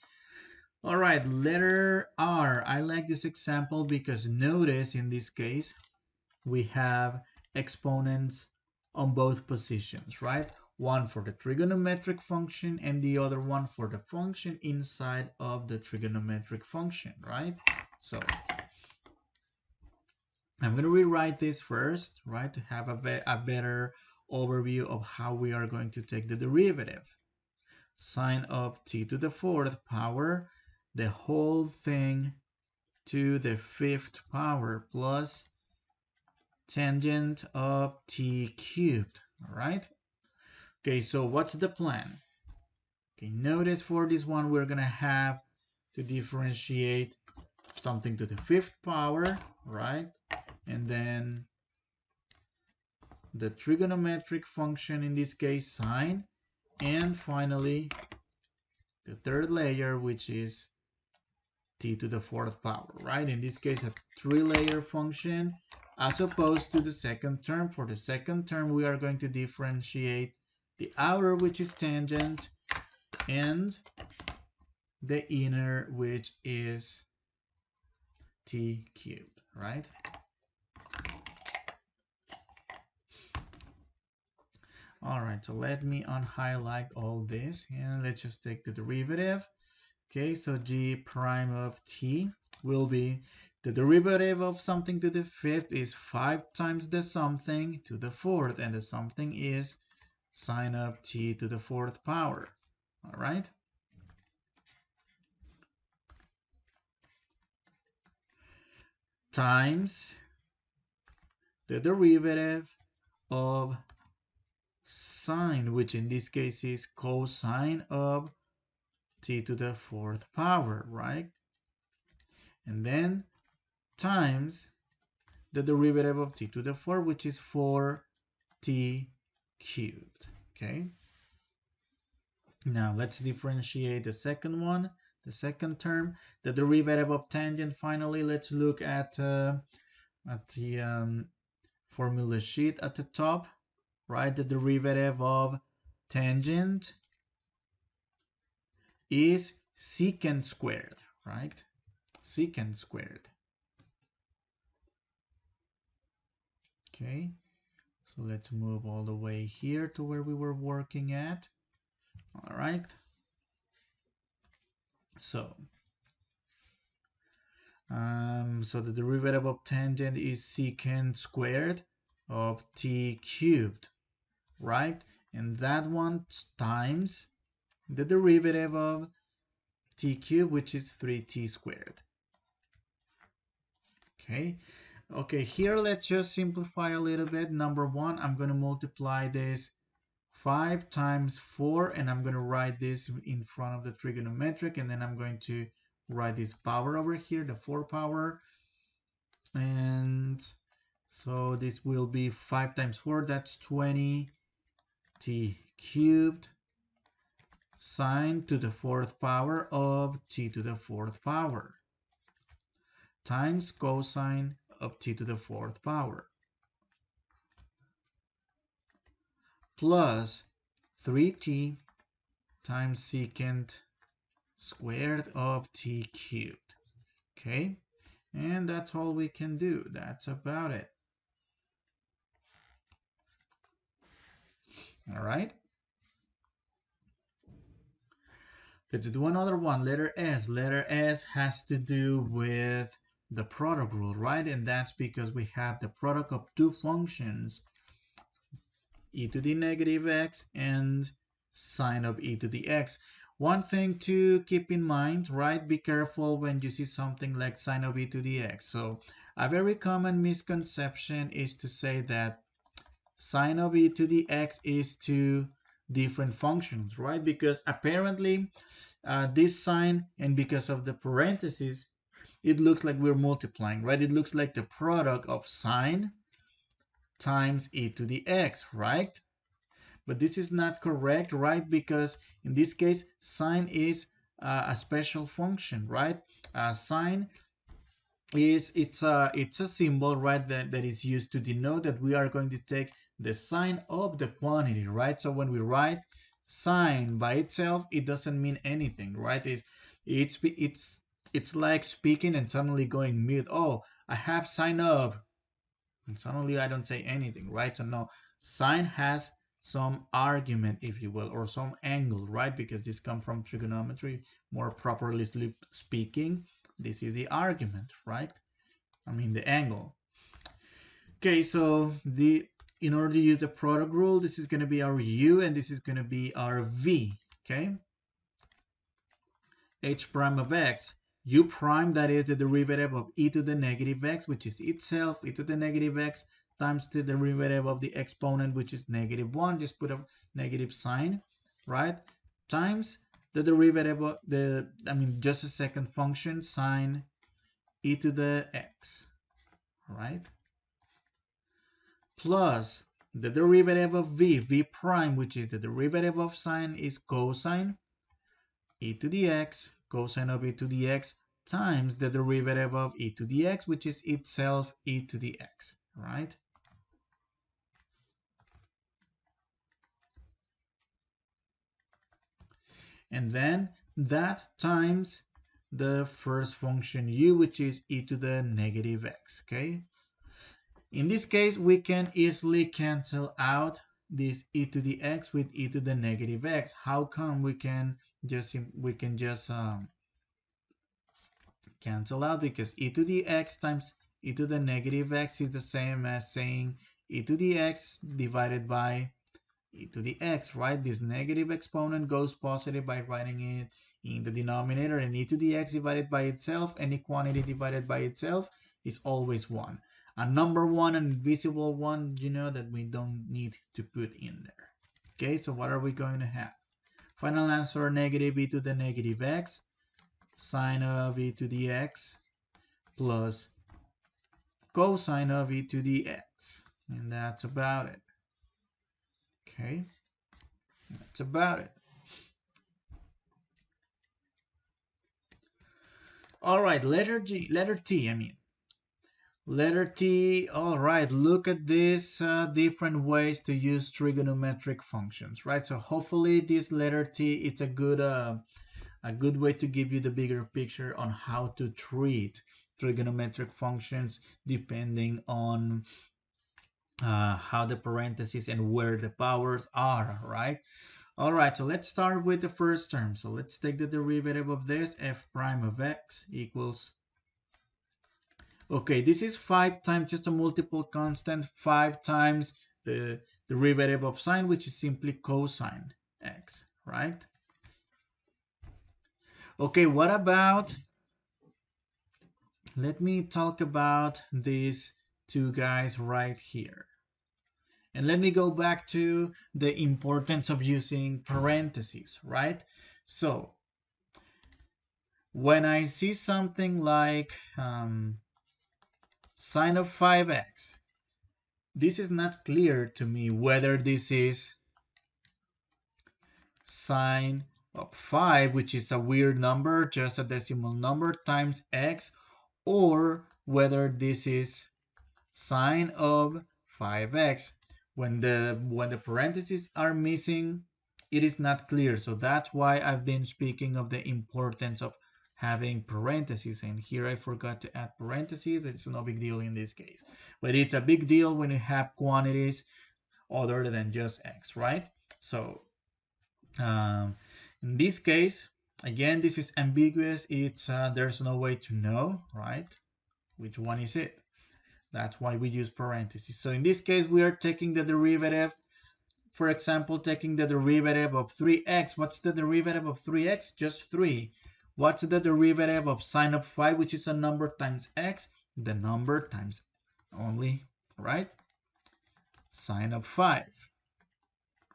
Speaker 1: all right, letter R. I like this example because notice in this case we have exponents on both positions, right? One for the trigonometric function and the other one for the function inside of the trigonometric function, right? So I'm going to rewrite this first, right, to have a better overview of how we are going to take the derivative. Sine of t to the 4th power, the whole thing to the 5th power plus tangent of t cubed, all right? Okay, so what's the plan? Okay, notice for this one, we're gonna have to differentiate something to the 5th power, right? And then the trigonometric function, in this case, sine, and finally, the third layer, which is t to the 4th power, right? In this case, a 3-layer function, as opposed to the second term. For the second term, we are going to differentiate the outer, which is tangent, and the inner, which is t cubed, right? All right, so let me unhighlight all this, and let's just take the derivative. Okay, so g prime of t will be the derivative of something to the 5th is 5 times the something to the 4th, and the something is sine of t to the 4th power, all right? Times the derivative of sine, which in this case is cosine of t to the 4th power, right? And then times the derivative of t to the 4, which is 4t cubed, okay? Now let's differentiate the second one, the second term, the derivative of tangent. Finally, let's look at the formula sheet at the top, right? The derivative of tangent is secant squared, right? Secant squared. Okay, so let's move all the way here to where we were working at. All right. So the derivative of tangent is secant squared of t cubed, right? And that one times the derivative of t cubed, which is 3t squared. Okay. Okay, here let's just simplify a little bit. Number one, I'm going to multiply this 5 times 4, and I'm going to write this in front of the trigonometric, and then I'm going to write this power over here, the 4 power. And so this will be 5 times 4, that's 20t cubed sine to the 4th power of t to the 4th power times cosine of t to the 4th power plus 3t times secant squared of t cubed. Okay, and that's all we can do. That's about it. All right, let's do another one. Letter S. Letter S has to do with the product rule, right? And that's because we have the product of two functions, e to the negative x and sine of e to the x. One thing to keep in mind, right? Be careful when you see something like sine of e to the x. So a very common misconception is to say that sine of e to the x is two different functions, right? Because apparently this sign, and because of the parentheses, it looks like we're multiplying, right? It looks like the product of sine times e to the x, right? But this is not correct, right? Because in this case, sine is a special function, right? Sine is it's a symbol, right, that is used to denote that we are going to take the sign of the quantity, right? So when we write sine by itself, it doesn't mean anything, right? It's like speaking and suddenly going mute. Oh, I have sine of, and suddenly I don't say anything, right? So no, sine has some argument, if you will, or some angle, right? Because this comes from trigonometry, more properly speaking. This is the argument, right? I mean the angle. Okay, so in order to use the product rule, this is going to be our u and this is going to be our v. Okay, h prime of x, u prime, that is the derivative of e to the negative x, which is itself e to the negative x, times the derivative of the exponent, which is -1, just put a negative sign, right, times the derivative of just a second function, sine e to the x, right, plus the derivative of v prime, which is the derivative of sine, is cosine e to the x, cosine of e to the x, times the derivative of e to the x, which is itself e to the x, right? And then that times the first function u, which is e to the negative x, okay? In this case, we can easily cancel out this e to the x with e to the negative x. How come we can just cancel out? Because e to the x times e to the negative x is the same as saying e to the x divided by e to the x, right? This negative exponent goes positive by writing it in the denominator, and e to the x divided by itself, any quantity divided by itself, is always 1. A number 1, an invisible one, you know, that we don't need to put in there. Okay, so what are we going to have? Final answer, negative e to the negative x, sine of e to the x, plus cosine of e to the x. And that's about it. Okay, that's about it. All right, letter T, Letter T, all right, look at these different ways to use trigonometric functions, right? So hopefully this letter T is a good way to give you the bigger picture on how to treat trigonometric functions depending on how the parentheses and where the powers are, right? All right, so let's start with the first term. So let's take the derivative of this, f prime of x equals, okay, this is 5 times, just a multiple constant, 5 times the derivative of sine, which is simply cosine x, right? Okay, what about, let me talk about this two guys right here. And let me go back to the importance of using parentheses, right? So when I see something like sine of 5x, this is not clear to me whether this is sine of 5, which is a weird number, just a decimal number, times x, or whether this is sine of 5x. When the parentheses are missing, it is not clear. So that's why I've been speaking of the importance of having parentheses. And here I forgot to add parentheses, but it's no big deal in this case. But it's a big deal when you have quantities other than just x, right? So in this case, again, this is ambiguous. It's there's no way to know, right? Which one is it? That's why we use parentheses. So in this case, we are taking the derivative. For example, taking the derivative of 3x. What's the derivative of 3x? Just 3. What's the derivative of sine of 5, which is a number times x? The number times only, right? Sine of 5,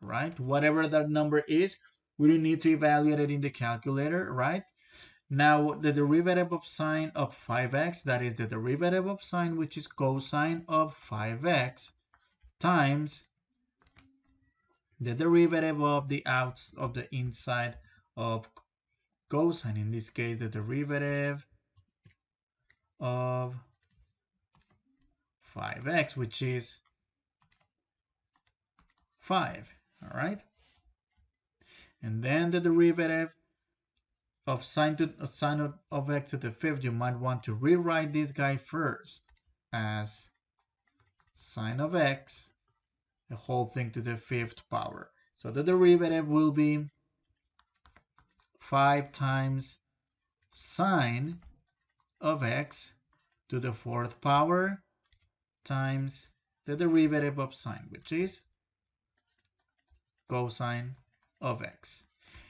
Speaker 1: right? Whatever that number is, we don't need to evaluate it in the calculator, right? Now, the derivative of sine of 5x, that is the derivative of sine, which is cosine of 5x, times the derivative of the inside of cosine. In this case, the derivative of 5x, which is 5, all right? And then the derivative of sine of x to the fifth, you might want to rewrite this guy first as sine of x, the whole thing to the fifth power. So the derivative will be 5 times sine of x to the fourth power times the derivative of sine, which is cosine of x.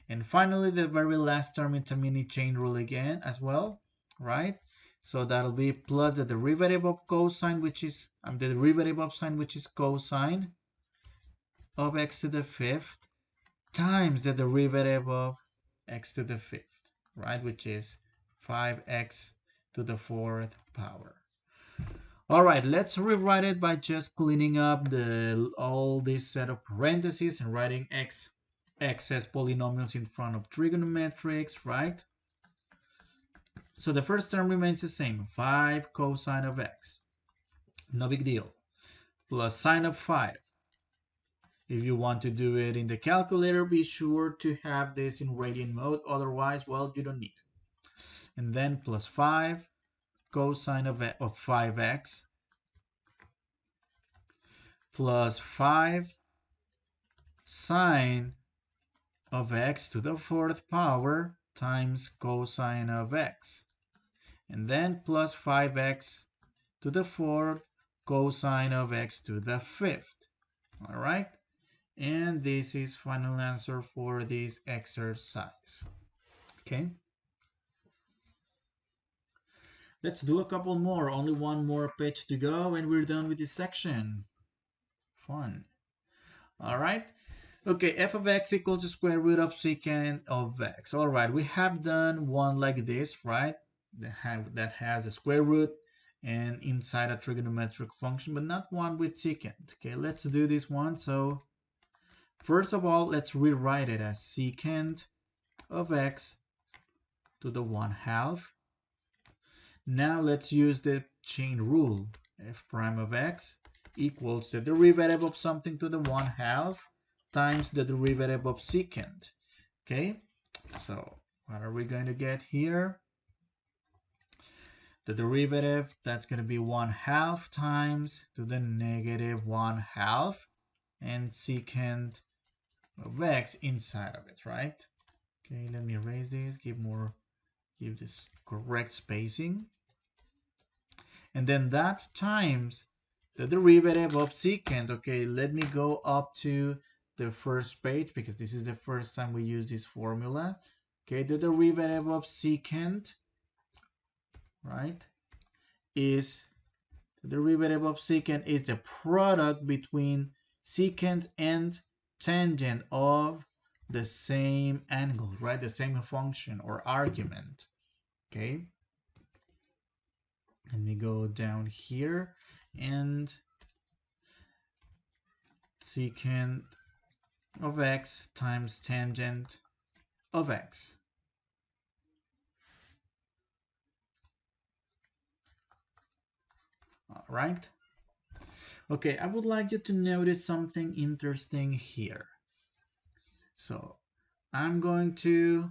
Speaker 1: And finally, the very last term, it's a mini chain rule again as well, right? So that'll be plus the derivative of cosine, which is the derivative of sine, which is cosine of x to the fifth, times the derivative of x to the fifth, right? Which is 5x to the fourth power. All right, let's rewrite it by just cleaning up all this set of parentheses and writing excess polynomials in front of trigonometrics, right? So the first term remains the same, 5 cosine of x. No big deal. Plus sine of 5. If you want to do it in the calculator, be sure to have this in radian mode. Otherwise, well, you don't need it. And then plus 5 cosine of 5x plus 5 sine of x to the fourth power times cosine of x. And then plus 5x to the fourth cosine of x to the fifth. All right? And this is final answer for this exercise. Okay? Let's do a couple more. Only one more page to go and we're done with this section. Fun. All right? Okay, f of x equals the square root of secant of x. All right, we have done one like this, right? That has a square root and inside a trigonometric function, but not one with secant. Okay, let's do this one. So first of all, let's rewrite it as secant of x to the 1/2. Now let's use the chain rule. F prime of x equals the derivative of something to the 1/2 times the derivative of secant. Okay, so what are we going to get here? The derivative, that's going to be 1/2 times to the negative 1/2 and secant of x inside of it, right? Okay, let me erase this, give this correct spacing. And then that times the derivative of secant. Okay, let me go up to the first page because this is the first time we use this formula. Okay, the derivative of secant, right, is The derivative of secant is the product between secant and tangent of the same angle, right? The same function or argument, okay? Let me go down here and secant of x times tangent of x. All right. Okay, I would like you to notice something interesting here. So I'm going to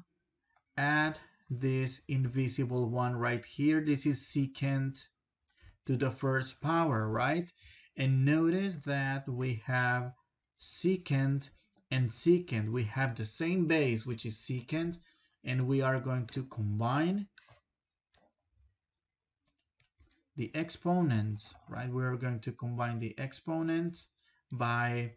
Speaker 1: add this invisible one right here. This is secant to the first power, right? And notice that we have secant and secant. We have the same base, which is secant, and we are going to combine the exponents, right? We are going to combine the exponents by,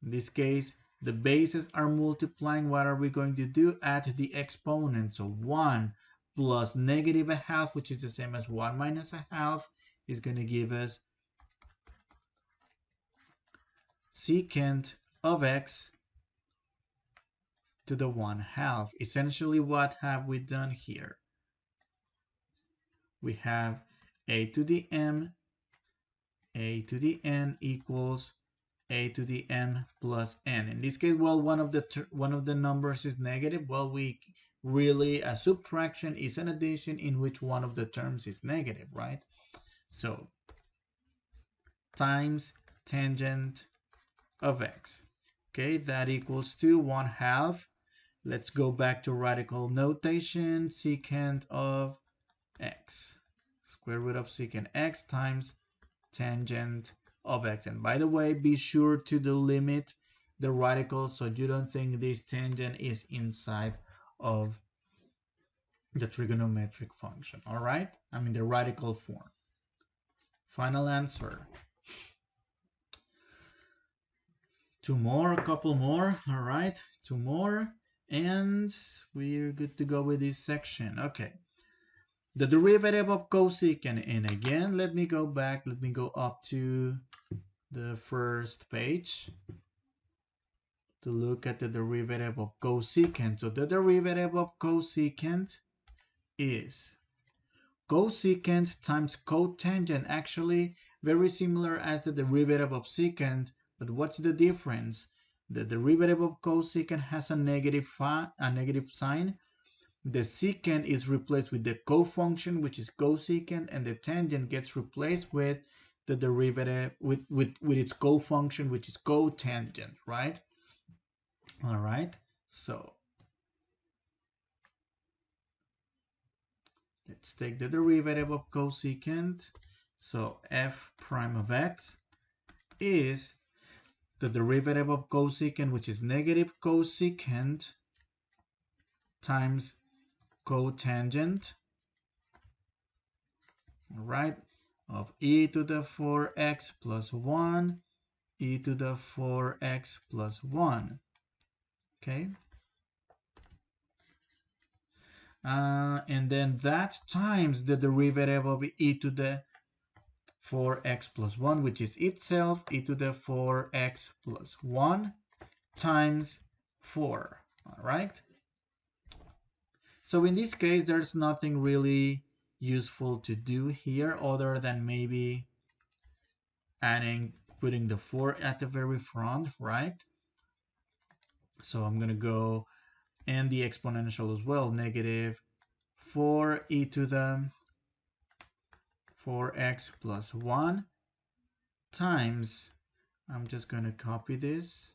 Speaker 1: in this case, the bases are multiplying. What are we going to do? Add the exponents. So 1 plus negative a half, which is the same as 1 minus a half, is going to give us secant of x to the 1/2. Essentially, what have we done here? We have a to the m, a to the n equals a to the m plus n. In this case, well, one of the numbers is negative. Well, we really, a subtraction is an addition in which one of the terms is negative, right? So times tangent of x. Okay, that equals to 1/2. Let's go back to radical notation. Secant of x, square root of secant x times tangent of x. And by the way, be sure to delimit the radical so you don't think this tangent is inside of the trigonometric function. All right, I mean the radical form. Final answer. Two more, a couple more. All right, two more, and we're good to go with this section. Okay, the derivative of cosecant, and again, let me go back, let me go up to the first page to look at the derivative of cosecant. So the derivative of cosecant is cosecant times cotangent, actually very similar as the derivative of secant, but what's the difference? The derivative of cosecant has a negative sign. The secant is replaced with the cofunction, which is cosecant, and the tangent gets replaced with the derivative with its cofunction, which is cotangent, right? All right, so let's take the derivative of cosecant. So f prime of x is the derivative of cosecant, which is negative cosecant times cotangent, all right, of e to the 4x plus 1, e to the 4x plus 1, okay? And then that times the derivative of e to the 4x plus 1, which is itself e to the 4x plus 1 times 4, all right? So in this case, there's nothing really useful to do here other than maybe putting the 4 at the very front, right? So I'm going to go, and the exponential as well, negative 4e to the 4x plus 1 times, I'm just going to copy this,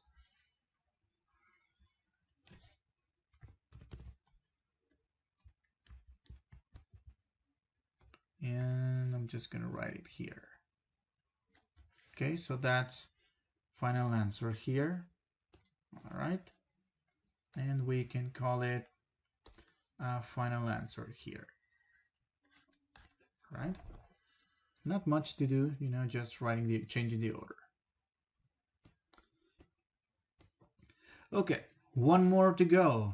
Speaker 1: and I'm just going to write it here. Okay, so that's final answer here. All right, and we can call it a final answer here. Right? Not much to do, you know, just changing the order. Okay, one more to go,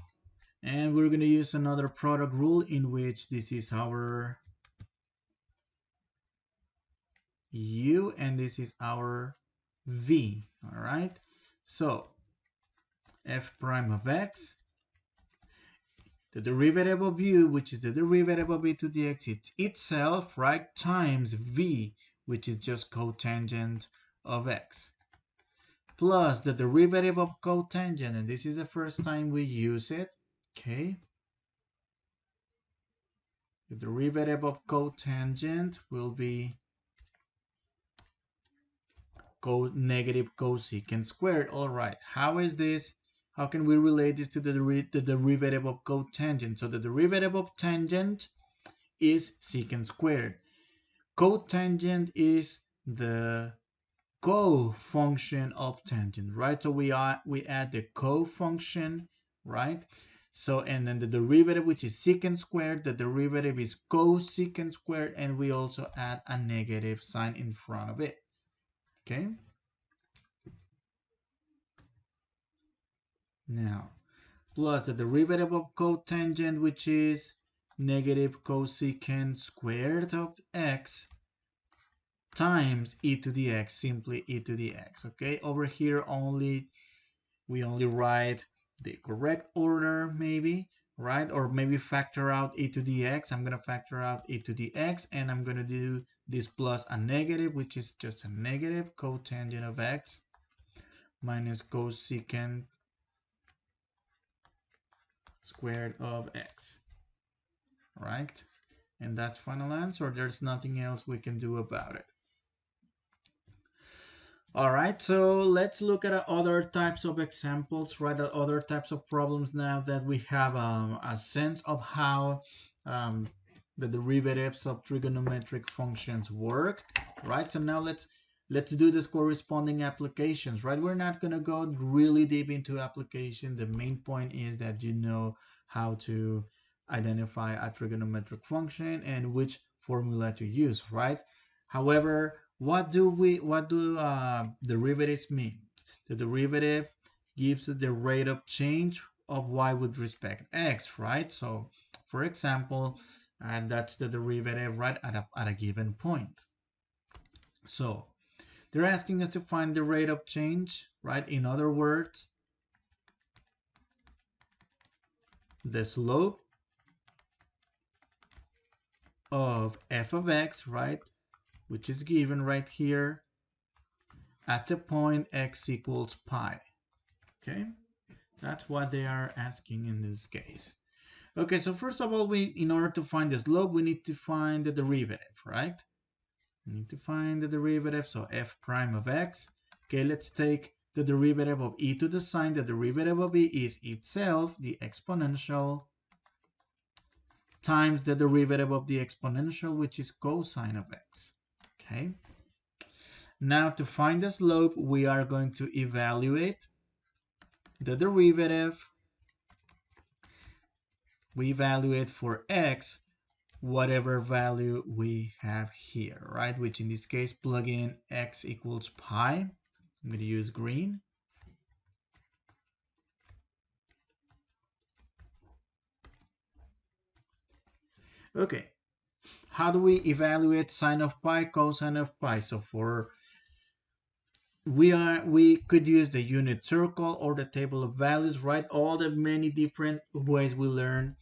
Speaker 1: and we're going to use another product rule in which this is our u, and this is our v. All right, so f prime of x, the derivative of u, which is the derivative of e to the x, it's itself, right, times v, which is just cotangent of x, plus the derivative of cotangent, and this is the first time we use it, okay? The derivative of cotangent will be negative cosecant squared. All right, how is this? How can we relate this to the derivative of cotangent? So the derivative of tangent is secant squared. Cotangent is the co-function of tangent, right? So we add the co-function, right? So, and then the derivative, which is secant squared, the derivative is cosecant squared, and we also add a negative sign in front of it, okay? Now, plus the derivative of cotangent, which is negative cosecant squared of x, times e to the x, simply e to the x, okay? Over here we only write the correct order, maybe, right? Or maybe factor out e to the x. I'm gonna factor out e to the x, and I'm gonna do this plus a negative, which is just a negative cotangent of x minus cosecant squared of x, right? And that's final answer. There's nothing else we can do about it. All right, so let's look at other types of examples, right? Other types of problems now that we have a sense of how the derivatives of trigonometric functions work, right? So now let's do this corresponding applications, right? We're not going to go really deep into application. The main point is that you know how to identify a trigonometric function and which formula to use, right? However, what do derivatives mean? The derivative gives the rate of change of y with respect to x, right? So, for example, that's the derivative, right, at a given point. So, they're asking us to find the rate of change, right? In other words, the slope of f of x, right, which is given right here at the point x equals pi, okay? That's what they are asking in this case. Okay, so first of all, in order to find the slope, we need to find the derivative, right? We need to find the derivative, so f prime of x. Okay, let's take the derivative of e to the sine. The derivative of e is itself the exponential times the derivative of the exponential, which is cosine of x, okay? Now, to find the slope, we are going to evaluate the derivative. We evaluate for x whatever value we have here, right? Which in this case, plug in x equals pi. I'm going to use green. Okay, how do we evaluate sine of pi, cosine of pi? So we could use the unit circle or the table of values, right? All the many different ways we learn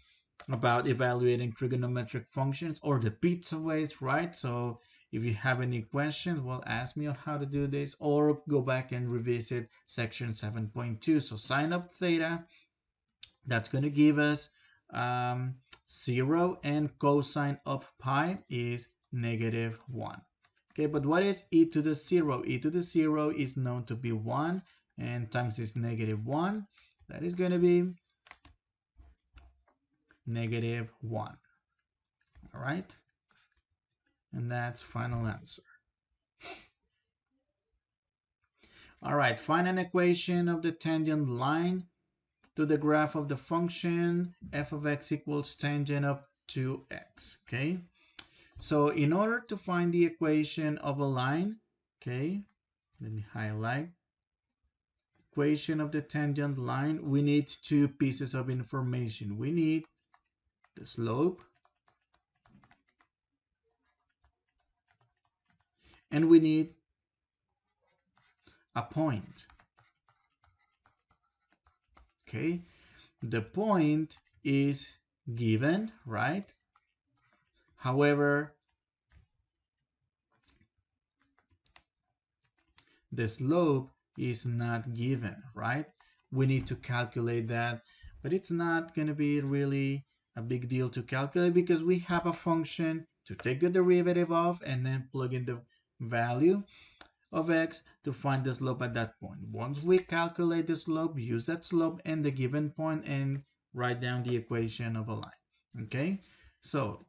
Speaker 1: about evaluating trigonometric functions, or the pizza ways, right? So if you have any questions, well, ask me on how to do this, or go back and revisit section 7.2. So sine of theta, that's going to give us 0, and cosine of pi is -1. Okay, but what is e to the 0? E to the 0 is known to be 1, and times is -1. That is going to be -1. All right, and that's final answer. All right, find an equation of the tangent line to the graph of the function f of x equals tangent of 2x. Okay, so in order to find the equation of a line, okay, let me highlight. Equation of the tangent line, we need two pieces of information. We need the slope and we need a point. Okay, the point is given, right? However, the slope is not given, right? We need to calculate that, but it's not going to be really a big deal to calculate because we have a function to take the derivative of and then plug in the value of x to find the slope at that point. Once we calculate the slope, use that slope and the given point and write down the equation of a line. Okay, so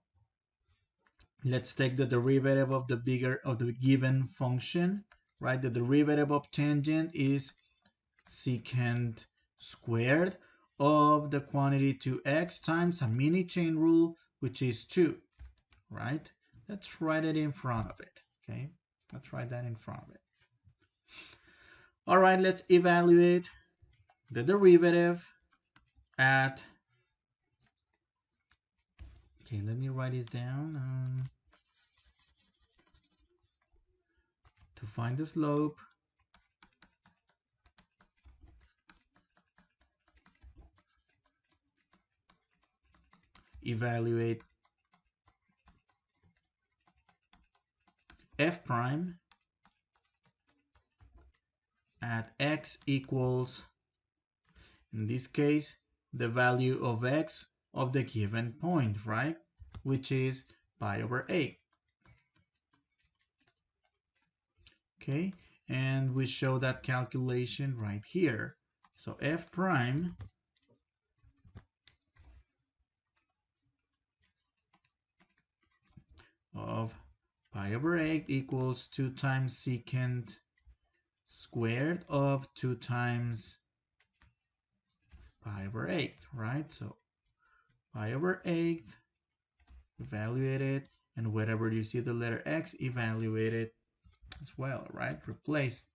Speaker 1: let's take the derivative of the given function, right? The derivative of tangent is secant squared of the quantity 2x times a mini chain rule, which is 2, right? Let's write it in front of it, okay? Let's write that in front of it. All right, let's evaluate the derivative at, okay, let me write this down. To find the slope, evaluate f prime at x equals, in this case, the value of x of the given point, right? Which is pi over 8. Okay, and we show that calculation right here. So f prime of pi over 8 equals 2 times secant squared of 2 times pi over 8, right? So pi over 8, evaluate it, and wherever you see the letter x, evaluate it as well, right? Replace.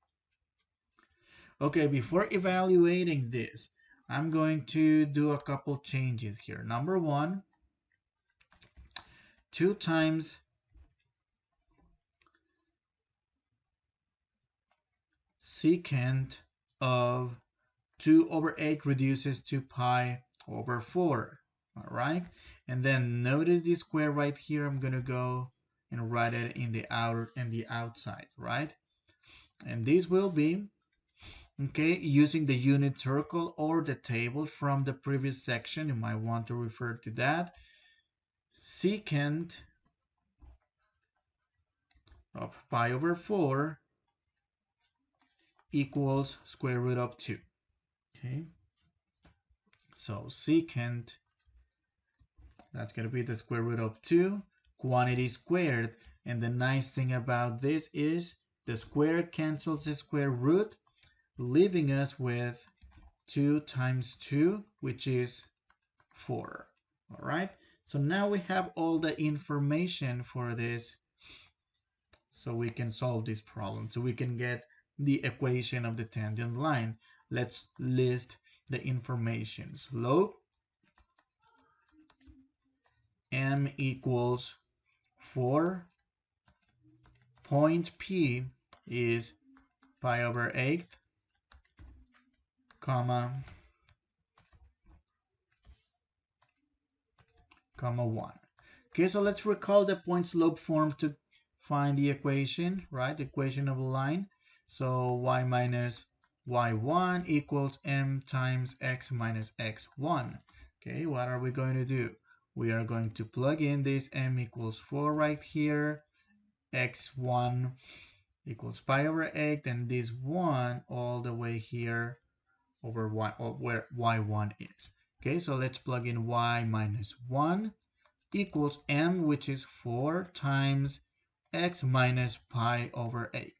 Speaker 1: Okay, before evaluating this, I'm going to do a couple changes here. Number one, 2 times secant of 2 over 8 reduces to pi over 4, all right? And then notice this square right here. I'm going to go and write it in the outer and the outside, right? And this will be, okay, using the unit circle or the table from the previous section. You might want to refer to that. Secant of pi over 4 equals square root of 2. Okay, so secant, that's going to be the square root of 2, quantity squared. And the nice thing about this is the square cancels the square root, leaving us with 2 times 2, which is 4. All right, so now we have all the information for this, so we can solve this problem. So we can get the equation of the tangent line. Let's list the information. Slope m equals 4. Point P is pi over 8, comma 1. Okay, so let's recall the point slope form to find the equation, right? The equation of a line. So y minus y1 equals m times x minus x1. Okay, what are we going to do? We are going to plug in this m equals 4 right here, x1 equals pi over 8, and this 1 all the way here over y, or where y1 is. Okay, so let's plug in y minus 1 equals m, which is 4 times x minus pi over 8.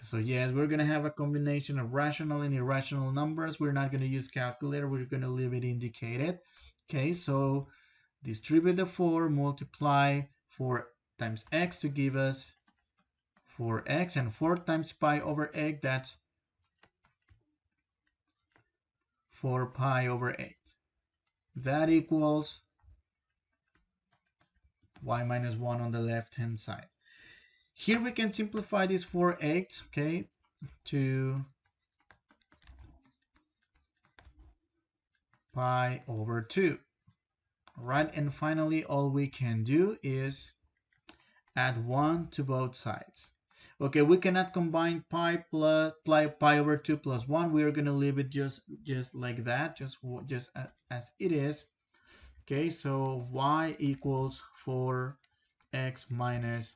Speaker 1: So yes, we're going to have a combination of rational and irrational numbers. We're not going to use calculator. We're going to leave it indicated. Okay, so distribute the 4, multiply 4 times x to give us 4x, and 4 times pi over 8, that's 4 pi over 8. That equals y minus 1 on the left hand side. Here we can simplify this for x, okay, to pi over 2. All right, and finally, all we can do is add 1 to both sides. Okay, we cannot combine pi over 2 plus 1. We are going to leave it just like that, just as it is. Okay, so y equals 4x minus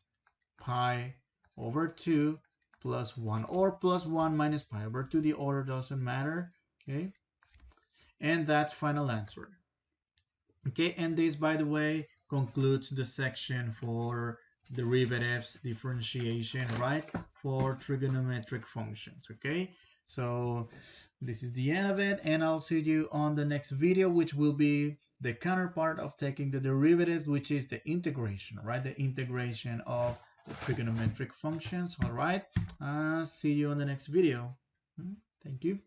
Speaker 1: pi over 2 plus 1, or plus 1 minus pi over 2. The order doesn't matter. Okay, and that's final answer. Okay, and this, by the way, concludes the section for derivatives, differentiation, right, for trigonometric functions. Okay, so this is the end of it, and I'll see you on the next video, which will be the counterpart of taking the derivatives, which is the integration, right, the integration of the trigonometric functions. All right, see you on the next video. Thank you.